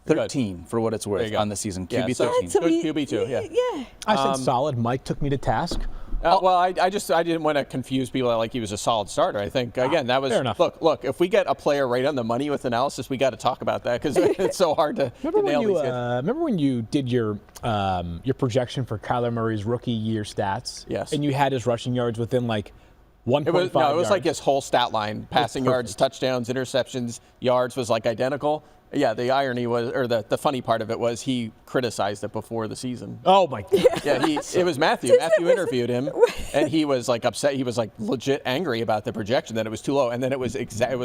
13 for what it's There worth you go. on the season. Yeah, QB so 13. So Good you- QB2, yeah. Yeah. I said solid. Mike took me to task. Well, I didn't want to confuse people like he was a solid starter. I think again that was fair enough. Look. If we get a player right on the money with analysis, we got to talk about that because it's so hard to nail these guys. Remember when you did your projection for Kyler Murray's rookie year stats? Yes. And you had his rushing yards within like 1.5 It was yards. like his whole stat line: passing yards, touchdowns, interceptions, yards was like identical. Yeah, the irony was, or the funny part of it was, he criticized it before the season. Oh my God. Yeah, it was Matthew. Matthew interviewed him, and he was like upset. He was like legit angry about the projection that it was too low, and then it was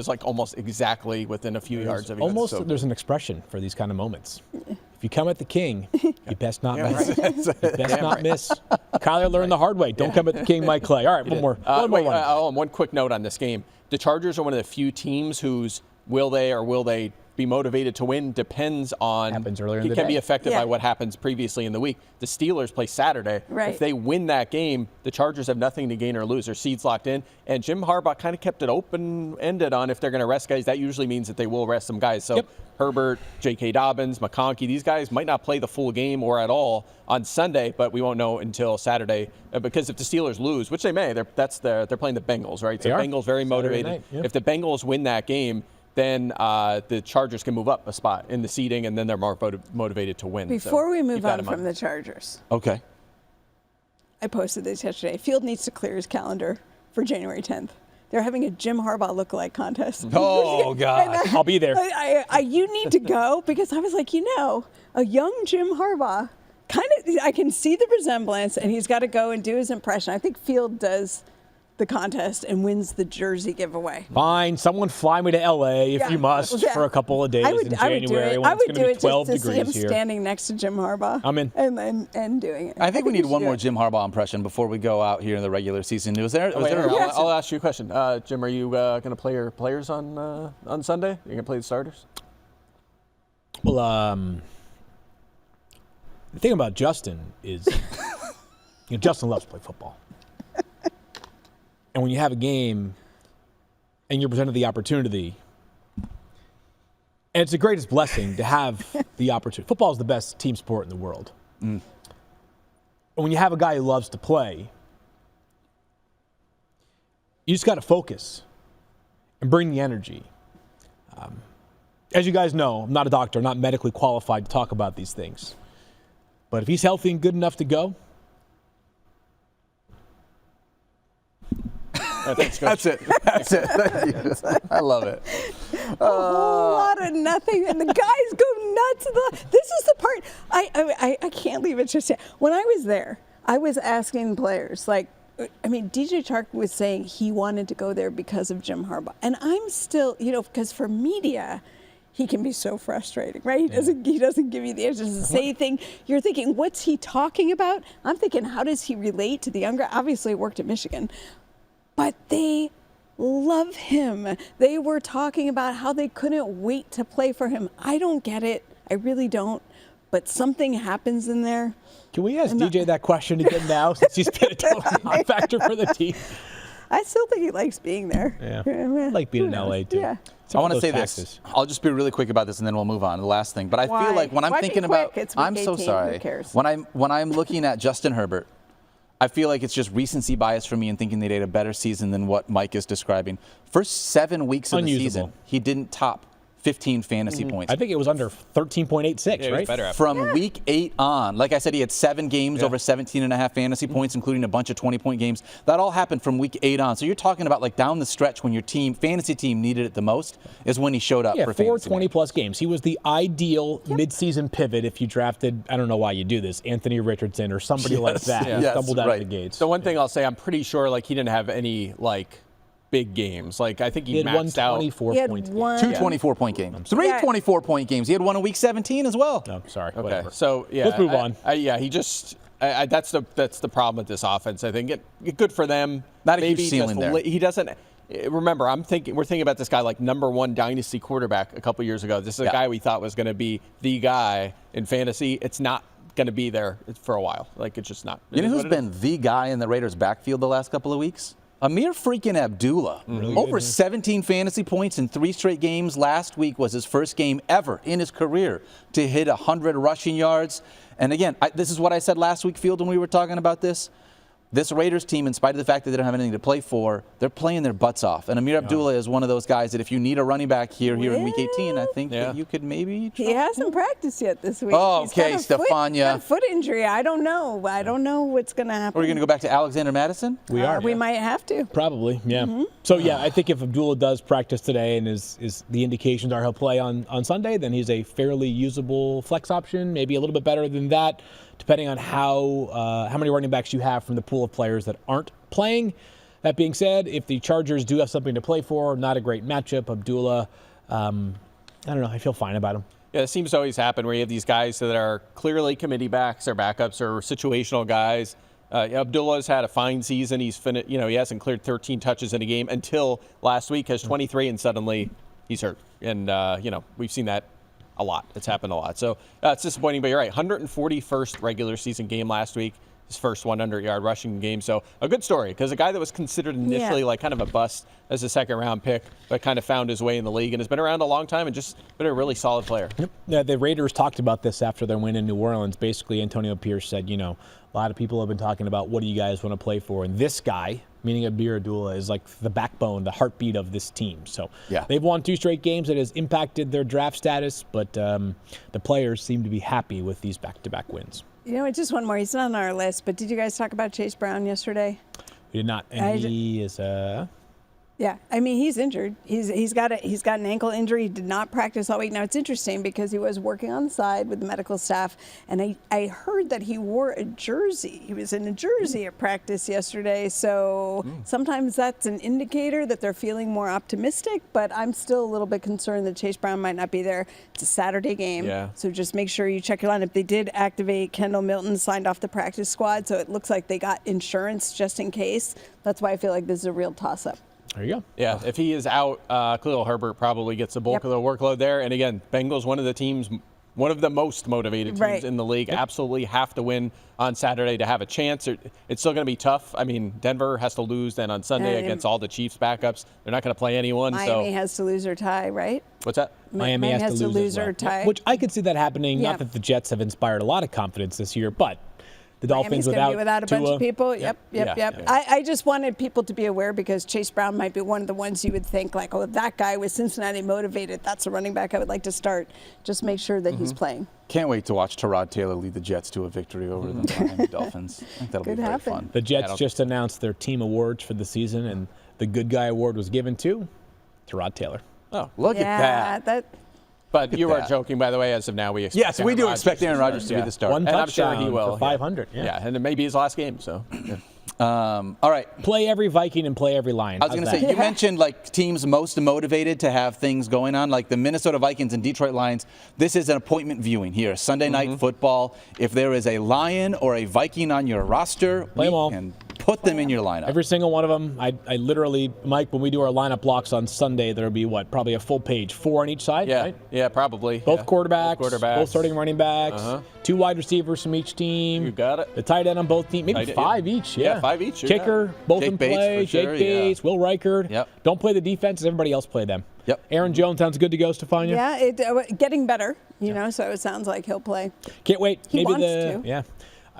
like almost exactly within a few yards of each other. Almost, there's an expression for these kind of moments. If you come at the king, you best not miss. You best not miss. Kyler learned the hard way. Don't come at the king, Mike Clay. All right, one more. One quick note on this game. The Chargers are one of the few teams whose will they be motivated to win depends on Happens earlier in it the can be day. affected Yeah. by what happens previously in the week. The Steelers play Saturday. Right. If they win that game, the Chargers have nothing to gain or lose. Their seed's locked in. And Jim Harbaugh kind of kept it open-ended on if they're going to rest guys. That usually means that they will rest some guys. So Yep. Herbert, J.K. Dobbins, McConkey, these guys might not play the full game or at all on Sunday, but we won't know until Saturday because if the Steelers lose, which they may, they're playing the Bengals, right? So They are. Bengals very Saturday motivated. night, yeah. If the Bengals win that game, then the Chargers can move up a spot in the seeding, and then they're more motivated to win. Before we keep move that on in from mind. the Chargers, Okay. I posted this yesterday. Field needs to clear his calendar for January 10th. They're having a Jim Harbaugh lookalike contest. Oh, God. I'll be there. You need to go because I was like, a young Jim Harbaugh, I can see the resemblance, and he's got to go and do his impression. I think Field does the contest and wins the jersey giveaway. Fine, someone fly me to LA if Yeah. you must Yeah. for a couple of days in I would do January it. when I it's would going do to be it 12 just to see him degrees here. standing next to Jim Harbaugh. I'm in. And doing it. I think we need should one do more it. Jim Harbaugh impression before we go out here in the regular season. Was there? Wait, here, Yes. I'll ask you a question. Jim, are you going to play your players on Sunday? You're going to play the starters? Well, the thing about Justin is, Justin loves to play football. And when you have a game and you're presented the opportunity, and it's the greatest blessing to have the opportunity. Football is the best team sport in the world. And when you have a guy who loves to play, you just got to focus and bring the energy. As you guys know, I'm not a doctor, I'm not medically qualified to talk about these things. But if he's healthy and good enough to go, Thanks, Coach. That's it. That's it. Thank you. I love it. A whole lot of nothing, and the guys go nuts. This is the part I can't leave it just yet. When I was there, I was asking players, DJ Chark was saying he wanted to go there because of Jim Harbaugh, and I'm still, because for media, he can be so frustrating, right? He doesn't give you the answers to say thing. You're thinking, what's he talking about? I'm thinking, how does he relate to the younger? Obviously, he worked at Michigan. But they love him. They were talking about how they couldn't wait to play for him. I don't get it. I really don't. But something happens in there. can we ask DJ that question again now since he's been a total non-factor for the team? I still think he likes being there. Yeah. I like being in LA too. Yeah. I want to Those say taxes. this. I'll just be really quick about this, and then we'll move on. The last thing, but I Why? feel like when I'm Why be thinking quick? about, It's week I'm so 18. sorry. Who cares? When I'm looking at Justin Herbert, I feel like it's just recency bias for me in thinking they had a better season than what Mike is describing. First 7 weeks of the Unusable. season, he didn't top 15 fantasy points. I think it was under 13.86, Yeah, he was right? better after. From week 8 on, like I said, he had 7 games over 17.5 fantasy points, including a bunch of 20-point games. That all happened from week 8 on. So you're talking about down the stretch when your fantasy team needed it the most is when he showed up Yeah, for 4 fantasy. 20-plus games. He was the ideal midseason pivot if you drafted, I don't know why you do this, Anthony Richardson or somebody like that. Yeah. who Yes, stumbled out right. of the gates. The one thing I'll say, I'm pretty sure he didn't have any big games. I think he he had one maxed out. 24-point game. 2 24-point games. 3 Yeah. 24-point games. He had one in week 17 as well. No, sorry. Okay, Whatever. so yeah, Let's move on. He just that's the problem with this offense. I think good for them. Not a huge Maybe ceiling just there. He doesn't. Remember, we're thinking about this guy like #1 dynasty quarterback a couple years ago. This is a guy we thought was going to be the guy in fantasy. It's not going to be there for a while. It's just not. You know who's been the guy in the Raiders' backfield the last couple of weeks? Amir freaking Abdullah. Over 17 fantasy points in 3 straight games. Last week was his first game ever in his career to hit 100 rushing yards. And again, this is what I said last week, Field, when we were talking about this. This Raiders team, in spite of the fact that they don't have anything to play for, they're playing their butts off. And Amir Abdullah is one of those guys that if you need a running back here in week 18, I think that you could maybe try. He hasn't practiced yet this week. Oh, He's got okay, a Stephania. foot injury. I don't know. I don't know what's going to happen. Are we going to go back to Alexander Madison? We are. We might have to. Probably, yeah. So, yeah, I think if Abdullah does practice today and is the indications are he'll play on Sunday, then he's a fairly usable flex option, maybe a little bit better than that, depending on how many running backs you have from the pool of players that aren't playing. That being said, if the Chargers do have something to play for, not a great matchup, Abdullah, I don't know, I feel fine about him. Yeah, it seems to always happen where you have these guys that are clearly committee backs or backups or situational guys. Abdullah's had a fine season. He hasn't cleared 13 touches in a game until last week, has 23, and suddenly he's hurt. And, we've seen that a lot. It's happened a lot. So it's disappointing, but you're right. 141st regular season game last week. His first 100-yard rushing game. So a good story, because a guy that was considered initially like kind of a bust as a second-round pick, but kind of found his way in the league and has been around a long time and just been a really solid player. Yep. Yeah, the Raiders talked about this after their win in New Orleans. Basically, Antonio Pierce said, a lot of people have been talking about what do you guys want to play for, and this guy, meaning Abir Abdullah, is like the backbone, the heartbeat of this team. So they've won 2 straight games. It has impacted their draft status, but the players seem to be happy with these back-to-back wins. Just one more. He's not on our list, but did you guys talk about Chase Brown yesterday? We did not. And he is Yeah, he's injured. He's got an ankle injury. He did not practice all week. Now it's interesting because he was working on the side with the medical staff, and I heard that he wore a jersey. He was in a jersey at practice yesterday. So sometimes that's an indicator that they're feeling more optimistic. But I'm still a little bit concerned that Chase Brown might not be there. It's a Saturday game, so just make sure you check your lineup. They did activate Kendall Milton, signed off the practice squad, so it looks like they got insurance just in case. That's why I feel like this is a real toss-up. There you go. Yeah, if he is out, Khalil Herbert probably gets the bulk of the workload there. And again, Bengals, one of the most motivated teams in the league, absolutely have to win on Saturday to have a chance. It's still going to be tough. Denver has to lose then on Sunday against all the Chiefs backups. They're not going to play anyone. Miami has to lose or tie, right? What's that? Miami has to lose or tie. Which I could see that happening. Not that the Jets have inspired a lot of confidence this year, but the Dolphins without a Tua. bunch of people. Yep. I just wanted people to be aware because Chase Brown might be one of the ones you would think like, oh, that guy was Cincinnati motivated. That's a running back I would like to start. Just make sure that he's playing. Can't wait to watch Tyrod Taylor lead the Jets to a victory over the Miami Dolphins. I think that'll be very fun. The Jets just announced their team awards for the season, and the Good Guy Award was given to Tyrod Taylor. Oh, look at that. But you are joking, by the way. As of now, we expect we do expect Aaron Rodgers to be the starter. One touchdown, I'm sure he will. For 500. Yeah, and it may be his last game. So, all right. Play every Viking and play every Lion. I was going to say, you mentioned like teams most motivated to have things going on, like the Minnesota Vikings and Detroit Lions. This is an appointment viewing here, Sunday night football. If there is a Lion or a Viking on your roster, we can put them in your lineup. Every single one of them. I literally, Mike, when we do our lineup blocks on Sunday, there'll be probably a full page, 4 on each side, right? Yeah, probably. Both quarterbacks, both starting running backs, 2 wide receivers from each team. You got it. The tight end on both teams, maybe 5 each. Yeah, 5 each. Kicker, both in play. Jake Bates, Will Reichard. Don't play the defenses. Everybody else play them. Aaron Jones sounds good to go, Stephania. Yeah, getting better. So it sounds like he'll play. Can't wait. He wants to. Yeah.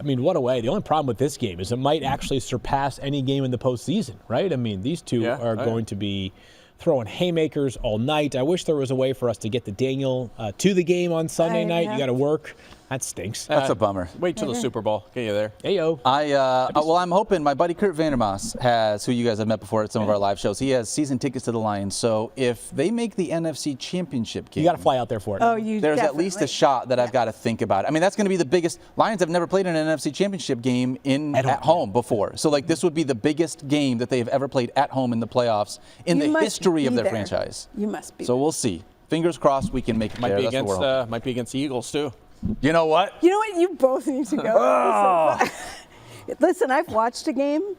What a way. The only problem with this game is it might actually surpass any game in the postseason, right? These two are going to be throwing haymakers all night. I wish there was a way for us to get the Daniel to the game on Sunday night. You got to work. That stinks. That's a bummer. Wait till the Super Bowl. Get you there. Hey-yo. I'm hoping my buddy Kurt Vandermaas has, who you guys have met before at some of our live shows, he has season tickets to the Lions. So if they make the NFC Championship game, you got to fly out there for it. Oh, there's at least a shot that I've got to think about. That's going to be the biggest. Lions have never played an NFC Championship game at home before. So this would be the biggest game that they have ever played at home in the playoffs in the history of their franchise. You must be. So we'll see. Fingers crossed we can make it. Might be against the Eagles too. You know what? You both need to go. Listen, I've watched a game,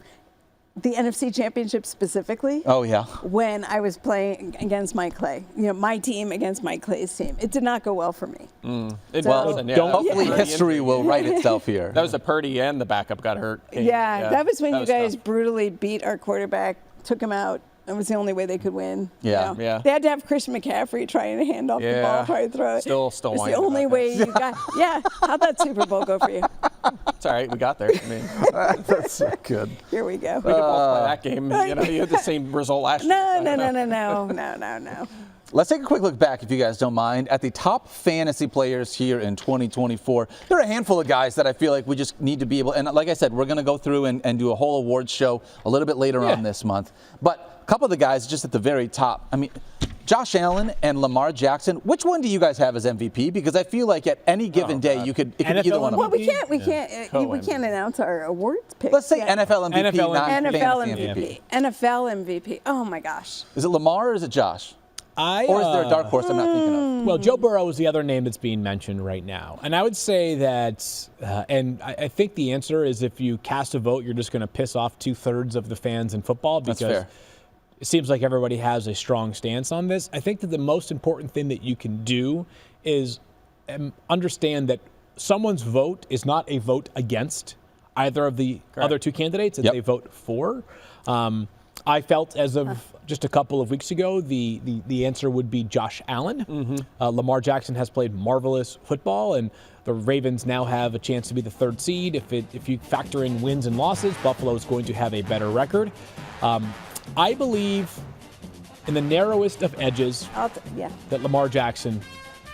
the NFC Championship specifically. Oh, yeah. When I was playing against Mike Clay. My team against Mike Clay's team. It did not go well for me. Hopefully history will write itself here. That was the Purdy and the backup got hurt. That was when you guys brutally beat our quarterback, took him out. That was the only way they could win. Yeah. They had to have Christian McCaffrey trying to hand off the ball, try to throw it. Still It's the only way you got. Yeah. How'd that Super Bowl go for you? It's all right. We got there. That's so good. Here we go. We could both play that game. You had the same result last year. No. Let's take a quick look back, if you guys don't mind, at the top fantasy players here in 2024. There are a handful of guys that I feel like we just need to be able, and like I said, we're going to go through and do a whole awards show a little bit later on this month. But a couple of the guys just at the very top. Josh Allen and Lamar Jackson, which one do you guys have as MVP? Because I feel like at any given day it could be either one of them. Well, we can't announce our awards picks. Let's say NFL MVP, NFL MVP. Oh my gosh. Is it Lamar or is it Josh? Or is there a dark horse I'm not thinking of? Well, Joe Burrow is the other name that's being mentioned right now. And I would say that, and I think the answer is if you cast a vote, you're just going to piss off 2/3 of the fans in football. Because That's fair. it seems like everybody has a strong stance on this. I think that the most important thing that you can do is understand that someone's vote is not a vote against either of the other two candidates. It's a vote for. I felt as of just a couple of weeks ago, the answer would be Josh Allen. Lamar Jackson has played marvelous football, and the Ravens now have a chance to be the third seed. If you factor in wins and losses, Buffalo is going to have a better record. I believe in the narrowest of edges that Lamar Jackson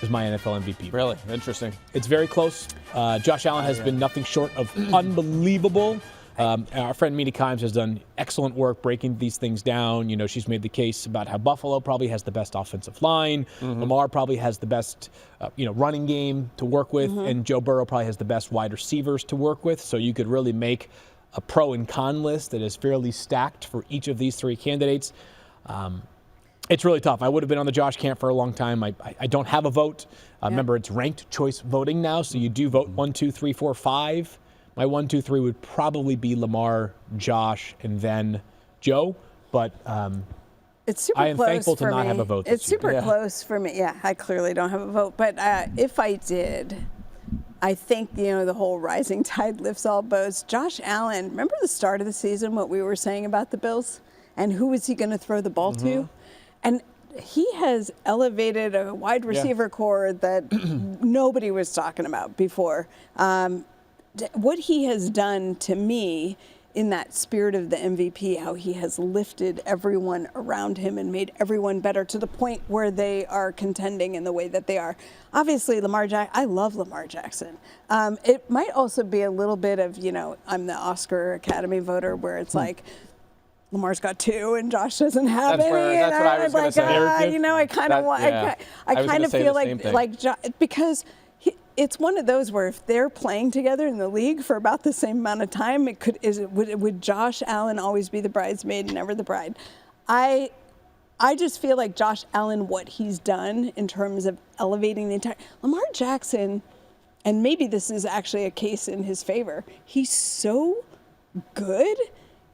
is my NFL MVP. Really? Interesting. It's very close. Josh Allen has been nothing short of unbelievable. Our friend Mina Kimes has done excellent work breaking these things down. You know, she's made the case about how Buffalo probably has the best offensive line. Lamar probably has the best, running game to work with, and Joe Burrow probably has the best wide receivers to work with. So you could really make a pro and con list that is fairly stacked for each of these three candidates. It's really tough. I would have been on the Josh camp for a long time. I don't have a vote. Remember, it's ranked choice voting now, so you do vote 1, 2, 3, 4, 5. My 1, 2, 3 would probably be Lamar, Josh, and then Joe. But it's super I am close thankful to for not me. have a vote. It's this year. super close for me. Yeah, I clearly don't have a vote. But if I did, I think, the whole rising tide lifts all boats. Josh Allen, remember the start of the season, what we were saying about the Bills? And who was he going to throw the ball to? And he has elevated a wide receiver core that nobody was talking about before. What he has done to me in that spirit of the MVP, how he has lifted everyone around him and made everyone better to the point where they are contending in the way that they are. Obviously, I love Lamar Jackson. It might also be a little bit of, I'm the Oscar Academy voter where it's like, Lamar's got 2 and Josh doesn't have any. That's what I was going to say. I kind of want. I kind of feel like because it's one of those where if they're playing together in the league for about the same amount of time, would Josh Allen always be the bridesmaid and never the bride? I just feel like Josh Allen, what he's done in terms of elevating the entire Lamar Jackson, and maybe this is actually a case in his favor. He's so good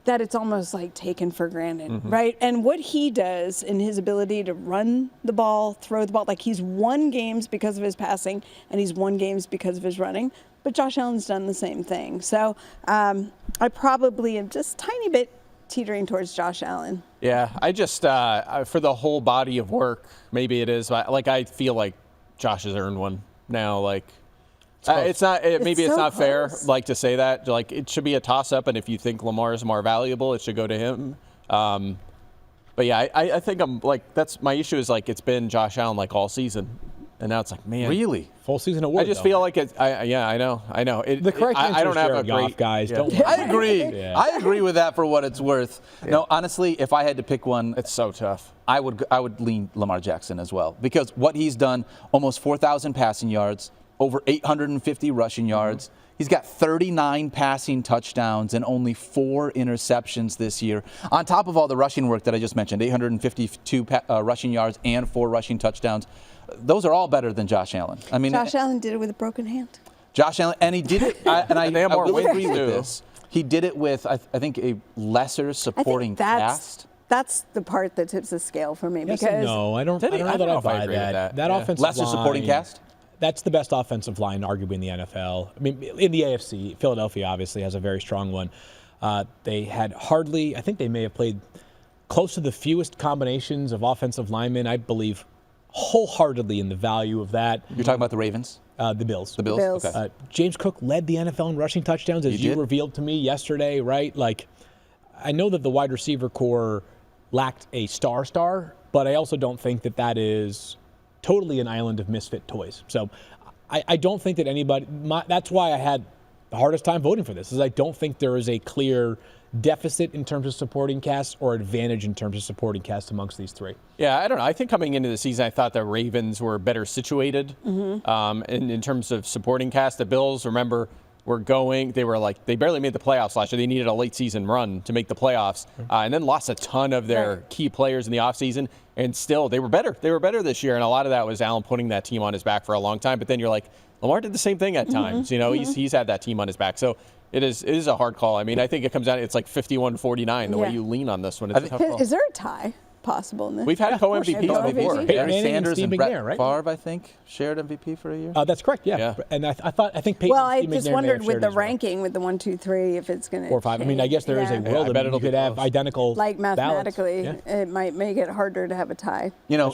that it's almost like taken for granted, right? And what he does in his ability to run the ball, throw the ball, like he's won games because of his passing and he's won games because of his running, but Josh Allen's done the same thing. So I probably am just tiny bit teetering towards Josh Allen. Yeah, I just, for the whole body of work, maybe it is, I feel like Josh has earned one now, it's not fair to say that. It should be a toss-up, and if you think Lamar is more valuable, it should go to him. But yeah, I think that's my issue is it's been Josh Allen all season, and now it's man, really full season award. I just feel like it. I know. The correct answer I don't is have Jared a great Goff, guys. Yeah. Don't. I agree. I agree with that for what it's worth. Yeah. No, honestly, if I had to pick one, it's so tough. I would lean Lamar Jackson as well because what he's done, almost 4,000 passing yards. Over 850 rushing yards. He's got 39 passing touchdowns and only 4 interceptions this year. On top of all the rushing work that I just mentioned, 852 rushing yards and 4 rushing touchdowns. Those are all better than Josh Allen. Josh Allen did it with a broken hand. Josh Allen, and he did it, and I will agree with too. this. He did it with, I think, a lesser supporting cast. That's the part that tips the scale for me. Yes because and no, I don't know that I buy that. That offensive lesser line, supporting cast? That's the best offensive line, arguably, in the NFL. In the AFC, Philadelphia obviously has a very strong one. They had I think they may have played close to the fewest combinations of offensive linemen. I believe wholeheartedly in the value of that. You're talking about the Ravens? The Bills. The Bills? Okay. James Cook led the NFL in rushing touchdowns, as you revealed to me yesterday, right? I know that the wide receiver core lacked a star, but I also don't think that is totally an island of misfit toys. So I don't think that that's why I had the hardest time voting for this, is I don't think there is a clear deficit in terms of supporting cast or advantage in terms of supporting cast amongst these three. Yeah, I don't know. I think coming into the season, I thought the Ravens were better situated in terms of supporting cast. The Bills, remember, they barely made the playoffs last year. They needed a late season run to make the playoffs and then lost a ton of their key players in the offseason. And still, they were better. They were better this year. And a lot of that was Allen putting that team on his back for a long time. But then you're Lamar did the same thing at times. He's had that team on his back. So It is a hard call. I mean, I think it comes down. It's like 51-49 the way Yeah. you lean on this one. It's a tough call. Is there a tie possible in this? We've had co-MVPs Co-MVP. before. Peyton Barry Manning and Sanders Steve and McNair, Brett right? Favre, I think, shared MVP for a year. That's correct. Yeah. Yeah. And I think Peyton. Well, and I Steve just McNair may wondered have with shared the as well. ranking with the 1, 2, 3 if it's going to 4 or 5. I mean, I guess there is a world I bet in which it'll you could be have close. identical like ballots. mathematically, Yeah. it might make it harder to have a tie. You know,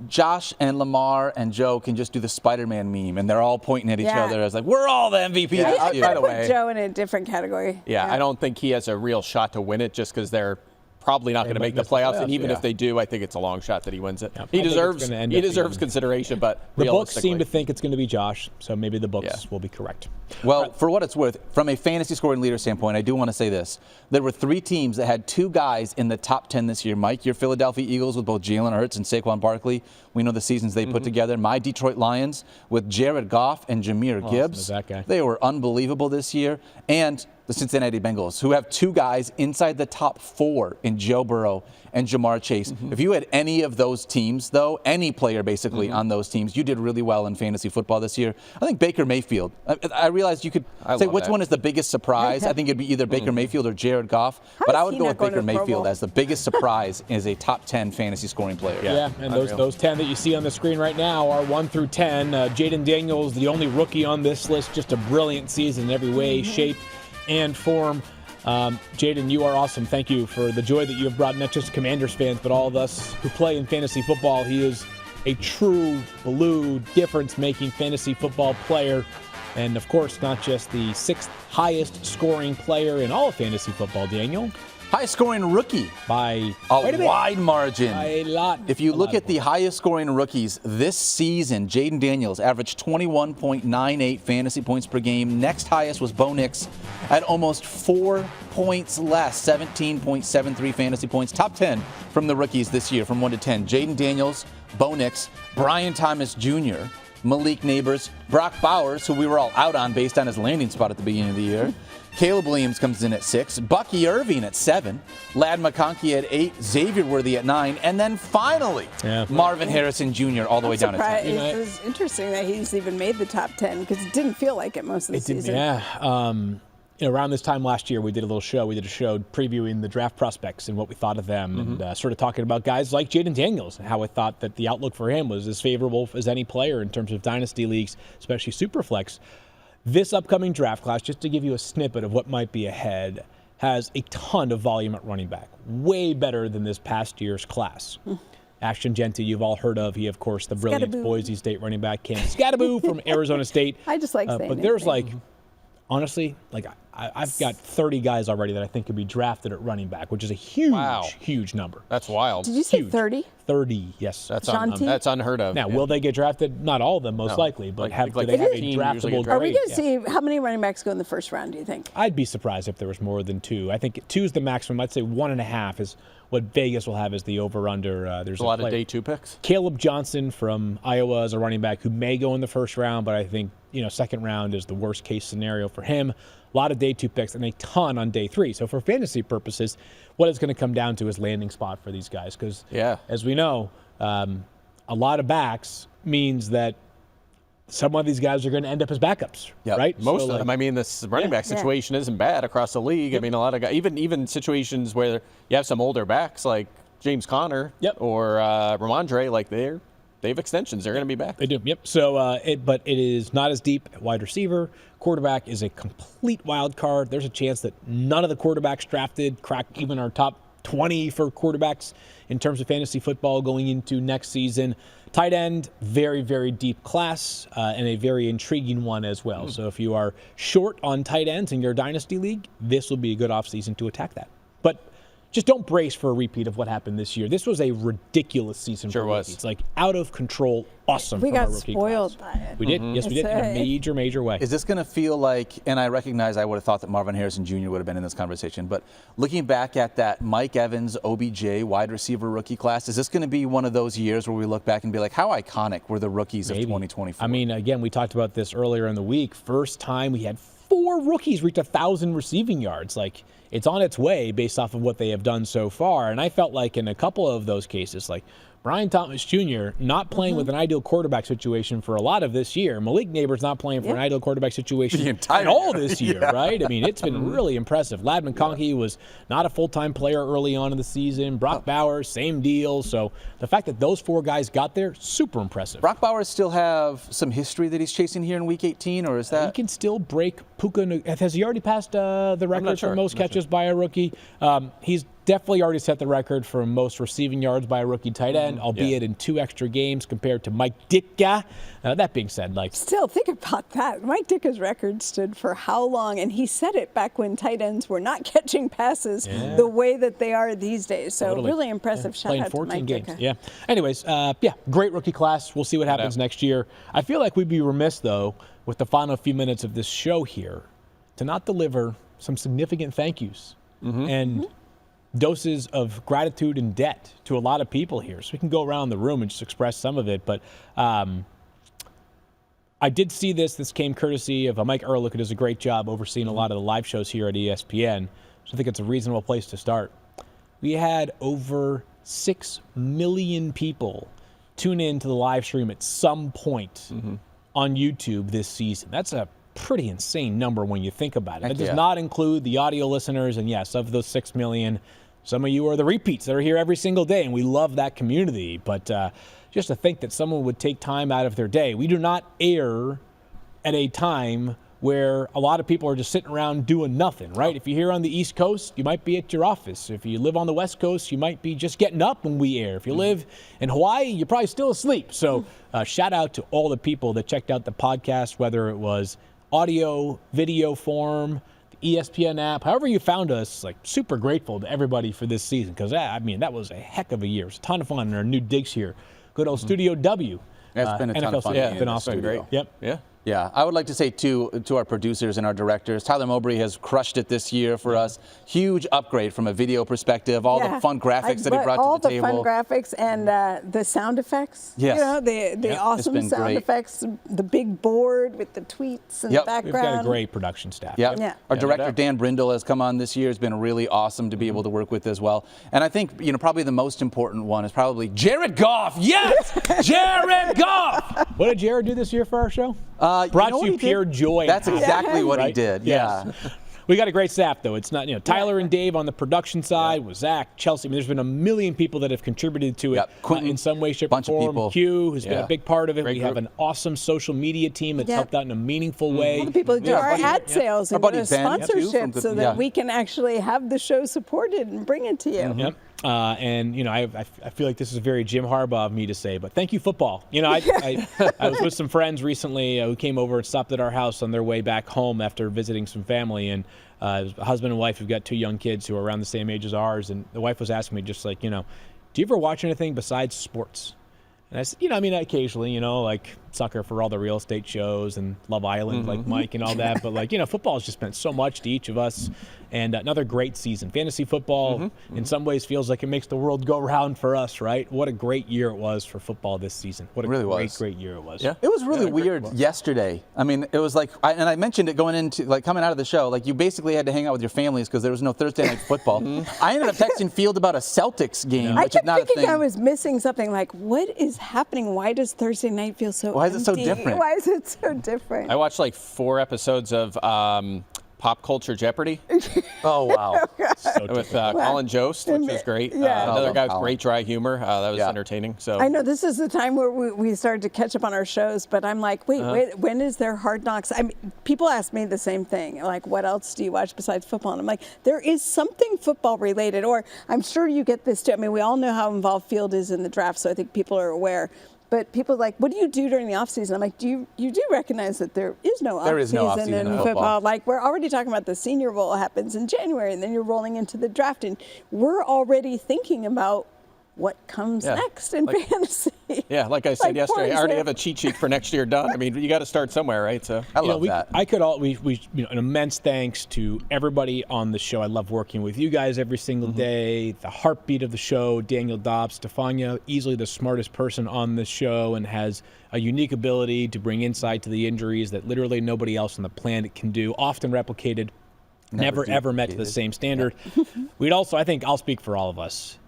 Josh and Lamar and Joe can just do the Spider-Man meme, and they're all pointing at each Yeah. other as like, we're all the MVP Yeah, this I- year. by the Put way- Joe in a different category. Yeah, I don't think he has a real shot to win it just because they're probably not going to might make the miss the playoffs. And playoffs, even yeah. if they do, I think it's a long shot that he wins it. Yeah, I He think it's deserves gonna end he up deserves being- consideration, but The books seem realistically- to think it's going to be Josh, so maybe the books Yeah. will be correct. Well, for what it's worth, from a fantasy scoring leader standpoint, I do want to say this. There were 3 teams that had 2 guys in the top 10 this year. Mike, your Philadelphia Eagles with both Jalen Hurts and Saquon Barkley. We know the seasons they put together. My Detroit Lions with Jared Goff and Jameer Gibbs. is that guy. They were unbelievable this year. And the Cincinnati Bengals, who have 2 guys inside the top 4 in Joe Burrow and Jamar Chase. If you had any of those teams, though, any player basically on those teams, you did really well in fantasy football this year. I think Baker Mayfield. I realized you could say love which that. one is the biggest surprise. I think it'd be either Baker Mayfield or Jared Goff. But is I would he go not with going Baker to the Pro Mayfield Bowl? as the biggest surprise as a top 10 fantasy scoring player. Yeah, and those 10 that you see on the screen right now are 1 through 10. Jaden Daniels, the only rookie on this list, just a brilliant season in every way, shape, and form. Jaden, you are awesome. Thank you for the joy that you have brought, not just Commanders fans, but all of us who play in fantasy football. He is a true blue difference-making fantasy football player. And, of course, not just the 6th highest scoring player in all of fantasy football, Daniel, Highest scoring rookie by a quite a bit. wide margin. By a lot. If you a look lot at the highest scoring rookies this season, Jaden Daniels averaged 21.98 fantasy points per game. Next highest was Bo Nix at almost 4 points less, 17.73 fantasy points. Top 10 from the rookies this year from 1 to 10. Jaden Daniels, Bo Nix, Brian Thomas Jr., Malik Neighbors, Brock Bowers, who we were all out on based on his landing spot at the beginning of the year. Caleb Williams comes in at 6, Bucky Irving at 7, Ladd McConkey at 8, Xavier Worthy at 9, and then finally Marvin Harrison Jr. all the way down at 10. It was interesting that he's even made the top 10 because it didn't feel like it most of the season. Around this time last year, we did a show previewing the draft prospects and what we thought of them, and sort of talking about guys like Jaden Daniels and how I thought that the outlook for him was as favorable as any player in terms of dynasty leagues, especially Superflex. This upcoming draft class, just to give you a snippet of what might be ahead, has a ton of volume at running back, way better than this past year's class. Ashton Genty, you've all heard of. He, of course, the brilliant Scattaboo. Boise State running back, Cam Scattaboo from Arizona State. I just like saying But his there's name. honestly, I've got 30 guys already that I think could be drafted at running back, which is a huge number. That's wild. Did you say Huge. 30? 30, yes. Shanti? That's unheard of. Now, Yeah. will they get drafted? Not all of them, most likely, but Like do they have a 15 usually draftable get Are we grade? going to see how many running backs go in the first round, do you think? I'd be surprised if there was more than 2. I think 2 is the maximum. I'd say 1.5 is what Vegas will have as the over-under. There's a lot of player- day 2 picks. Caleb Johnson from Iowa is a running back who may go in the first round, but I think second round is the worst case scenario for him. A lot of day 2 picks and a ton on day 3. So for fantasy purposes, what it's going to come down to is landing spot for these guys because, as we know, a lot of backs means that some of these guys are going to end up as backups, right? Most of them. I mean, this running back situation isn't bad across the league. I mean, a lot of guys, even situations where you have some older backs like James Conner or Ramondre, like they have extensions. They're going to be back. They do, yep. So, but it is not as deep at wide receiver. Quarterback is a complete wild card. There's a chance that none of the quarterbacks drafted crack even our top 20 for quarterbacks in terms of fantasy football going into next season. Tight end, very, very deep class and a very intriguing one as well. So if you are short on tight ends in your dynasty league, this will be a good offseason to attack that. But just don't brace for a repeat of what happened this year. This was a ridiculous season for rookies. It's like out of control, awesome. We from our got rookie spoiled class. by it. We did, yes, we did, in a major way. Is this going to feel like, and I recognize I would have thought that Marvin Harrison Jr. would have been in this conversation, but looking back at that Mike Evans, OBJ, wide receiver rookie class, is this going to be one of those years where we look back and be like, how iconic were the rookies of 2024? I mean, again, we talked about this earlier in the week. First time we had 4 rookies reach 1,000 receiving yards. Like, it's on its way based off of what they have done so far. And I felt like in a couple of those cases, like Brian Thomas Jr. not playing with an ideal quarterback situation for a lot of this year. Malik Neighbors not playing for an ideal quarterback situation at all this year, right? I mean, it's been really impressive. Ladd McConkey was not a full-time player early on in the season. Brock Bowers, same deal. So the fact that those 4 guys got there, super impressive. Brock Bowers still have some history that he's chasing here in Week 18, or is that? He can still break Puka. Has he already passed the record for most catches by a rookie? He's definitely already set the record for most receiving yards by a rookie tight end, albeit in 2 extra games compared to Mike Ditka. That being said, still think about that. Mike Ditka's record stood for how long? And he said it back when tight ends were not catching passes the way that they are these days. So really impressive. Shout playing out 14 to Mike games. Ditka. Yeah. Anyways, great rookie class. We'll see what happens next year. I feel like we'd be remiss though with the final few minutes of this show here to not deliver some significant thank yous and doses of gratitude and debt to a lot of people here. So we can go around the room and just express some of it. But I did see this. This came courtesy of Mike Ehrlich, who does a great job overseeing a lot of the live shows here at ESPN. So I think it's a reasonable place to start. We had over 6 million people tune in to the live stream at some point on YouTube this season. That's a pretty insane number when you think about it. It does not include the audio listeners, and yes, of those 6 million, some of you are the repeats that are here every single day, and we love that community. But just to think that someone would take time out of their day. We do not air at a time where a lot of people are just sitting around doing nothing, right? If you're here on the East Coast, you might be at your office. If you live on the West Coast, you might be just getting up when we air. If you live in Hawaii, you're probably still asleep. So shout out to all the people that checked out the podcast, whether it was audio, video form, the ESPN app, however you found us. Super grateful to everybody for this season, because that was a heck of a year. It was a ton of fun in our new digs here. Good old Studio W. It's been a ton of fun. Yeah, it's been awesome. Great. Yep. Yeah. Yeah, I would like to say to our producers and our directors, Tyler Mowbray has crushed it this year for us. Huge upgrade from a video perspective. All the fun graphics that he brought to the table. All the fun graphics and the sound effects. Yes. You know, the awesome sound effects, the big board with the tweets and the background. We've got a great production staff. Yeah. Our director, Dan Brindle, has come on this year. It's been really awesome to be able to work with as well. And I think, probably the most important one is probably Jared Goff. Yes! Jared Goff! What did Jared do this year for our show? Brought you pure joy. That's and exactly what he right? did. Yes. Yeah. We got a great staff, though. It's not, Tyler and Dave on the production side, with Zach, Chelsea. I mean, there's been a million people that have contributed to it in some way, shape, or form. Of people. Q has been a big part of it. Great we group. have an awesome social media team that's helped out in a meaningful way. All the people who do our ad sales and sponsorships so that we can actually have the show supported and bring it to you. Yep. And I feel like this is very Jim Harbaugh of me to say, but thank you, football. I was with some friends recently who came over and stopped at our house on their way back home after visiting some family, and it was a husband and wife who've got 2 young kids who are around the same age as ours, and the wife was asking me just like, do you ever watch anything besides sports? And I said, occasionally, sucker for all the real estate shows and Love Island, like Mike and all that. But football has just meant so much to each of us. And another great season. Fantasy football, in some ways, feels like it makes the world go round for us, right? What a great year it was for football this season. What a great year it was. Yeah. It was really weird yesterday. I mean, it was like, and I mentioned it going into, coming out of the show, you basically had to hang out with your families because there was no Thursday night football. I ended up texting Field about a Celtics game, I which is kept not a thinking thing. I was missing something. What is happening? Why does Thursday night feel so Why is it so empty? different? Why is it so different? I watched 4 episodes of Pop Culture Jeopardy Oh, wow. with Colin Jost, which was great. Yeah. Another guy with Colin. great dry humor. That was entertaining. So I know this is the time where we started to catch up on our shows, but I'm like, wait, when is there Hard Knocks? I mean, people ask me the same thing, what else do you watch besides football? And I'm like, there is something football related, or I'm sure you get this too. I mean, we all know how involved Field is in the draft, so I think people are aware. But people are like, what do you do during the offseason? I'm like, you do recognize that there is no offseason in football. We're already talking about the Senior Bowl happens in January, and then you're rolling into the draft, and we're already thinking about what comes next in fantasy. Yeah, like I said yesterday, I already have a cheat sheet for next year done. I mean, you got to start somewhere, right? So I love that. An immense thanks to everybody on the show. I love working with you guys every single day. The heartbeat of the show, Daniel Dopp, Stephania, easily the smartest person on the show, and has a unique ability to bring insight to the injuries that literally nobody else on the planet can do, often replicated Never ever met to the same standard. We'd also, I think, I'll speak for all of us.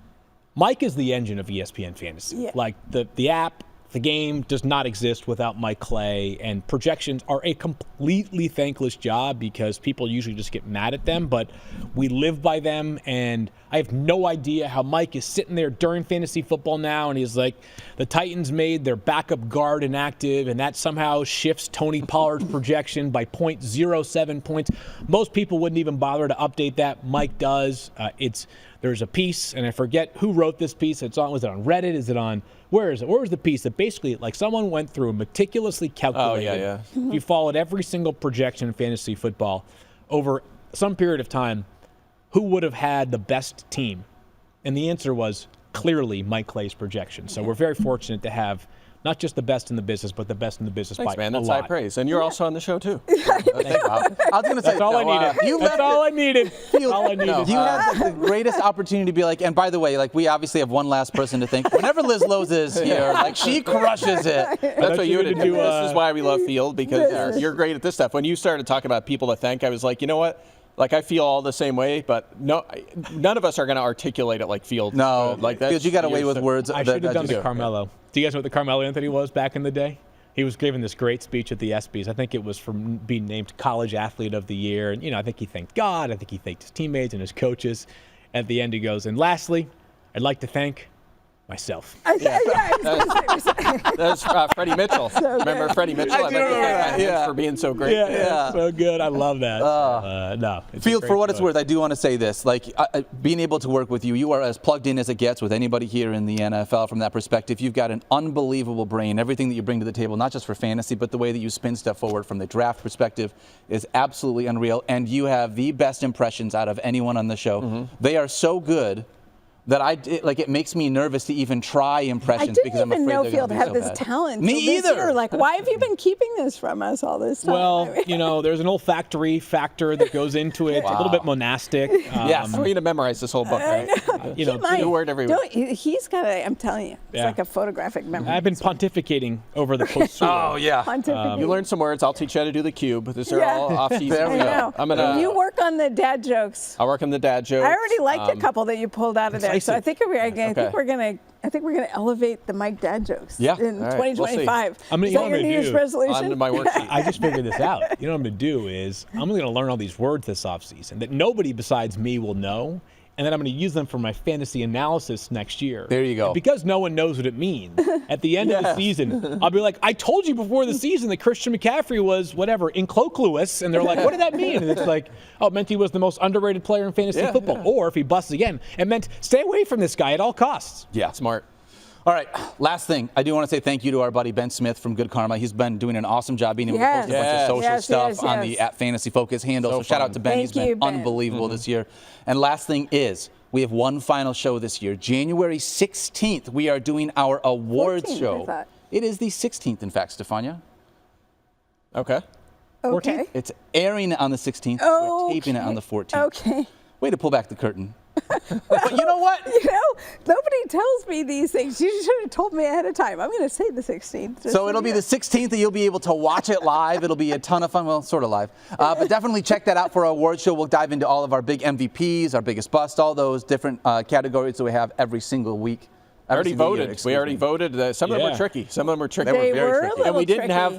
Mike is the engine of ESPN Fantasy. Yeah. Like the app, the game does not exist without Mike Clay, and projections are a completely thankless job because people usually just get mad at them, but we live by them, and I have no idea how Mike is sitting there during fantasy football now, and he's like, the Titans made their backup guard inactive, and that somehow shifts Tony Pollard's projection by 0.07 points. Most people wouldn't even bother to update that. Mike does. There's a piece, and I forget who wrote this piece. Was it on Reddit? Is it on, where is it? Where was the piece that basically, like, someone went through and meticulously calculated. Oh, yeah. You followed every single projection in fantasy football over some period of time. Who would have had the best team? And the answer was clearly Mike Clay's projection. So we're very fortunate to have not just the best in the business, but the best in the business Thanks, by man. a That's lot. high praise. And you're also on the show, too. I was going to say, That's all I needed. That's all I needed. All I needed. You had like, the greatest opportunity to be like, and by the way, like we obviously have one last person to thank. Whenever Liz Lowe's is here, like she crushes it. That's what you would do. This is why we love Field, because Business. you're great at this stuff. When you started talking about people to thank, I was like, you know what? Like, I feel all the same way, but none of us are going to articulate it like Field. No, like that. because you got away with words. I should have done the Carmelo. Do you guys know what the Carmelo Anthony was back in the day? He was giving this great speech at the ESPYs. I think it was for being named College Athlete of the Year. And, I think he thanked God. I think he thanked his teammates and his coaches. At the end, he goes, and lastly, I'd like to thank myself. That's Freddie Mitchell. Remember Freddie Mitchell? I do remember that, For being so great. Yeah, so good. I love that. No, it's a Field, great for what it's show. worth, I do want to say this. Like, being able to work with you, you are as plugged in as it gets with anybody here in the NFL from that perspective. You've got an unbelievable brain. Everything that you bring to the table, not just for fantasy, but the way that you spin stuff forward from the draft perspective is absolutely unreal. And you have the best impressions out of anyone on the show. Mm-hmm. They are so good that it makes me nervous to even try impressions I because didn't I'm even afraid know they're Field gonna had be so this bad. talent. Me till this either. year. Like, why have you been keeping this from us all this time? Well, there's an olfactory factor that goes into it. It's a little bit monastic. Yes. We're going to memorize this whole book, right? He might. a word every week. He's got a, I'm telling you, it's Yeah. like a photographic memory. I've been pontificating over the post. Oh, yeah. Pontificate. You learn some words. I'll teach you how to do the cube. These are Yeah. all off-season. I know. I'm gonna. You work on the dad jokes. I'll work on the dad jokes. I already liked a couple that you pulled out of there, so I think I think we're gonna elevate the Mike dad jokes Yeah. in All right, we'll see. 2025. I'm gonna- Is you know that what your I'm New gonna Year's do? resolution? On my worksheet. I just figured this out. You know what I'm going to do is I'm going to learn all these words this offseason that nobody besides me will know, and then I'm going to use them for my fantasy analysis next year. There you go. And because no one knows what it means, at the end of the season, I'll be like, I told you before the season that Christian McCaffrey was, whatever, incongruous, and they're like, what did that mean? And it's like, oh, it meant he was the most underrated player in fantasy football. Or if he busts again, it meant stay away from this guy at all costs. Yeah. Smart. All right, last thing. I do want to say thank you to our buddy Ben Smith from Good Karma. He's been doing an awesome job being able to post a bunch of social stuff on the @FantasyFocus handle. So shout out to Ben. Thank He's been you, Ben. unbelievable this year. And last thing is, we have one final show this year. January 16th, we are doing our awards 14th, I show. thought. It is the 16th, in fact, Stephania. Okay. Okay. It's airing on the 16th. We're taping it on the 14th. Okay. Way to pull back the curtain. But you know what? Nobody tells me these things. You should have told me ahead of time. I'm going to say the 16th. So it'll be the 16th that you'll be able to watch it live. It'll be a ton of fun. Well, sort of live. But definitely check that out for our award show. We'll dive into all of our big MVPs, our biggest bust, all those different categories that we have every single week. We already voted. Some of them were tricky. Some of them were tricky. They very were tricky. a little And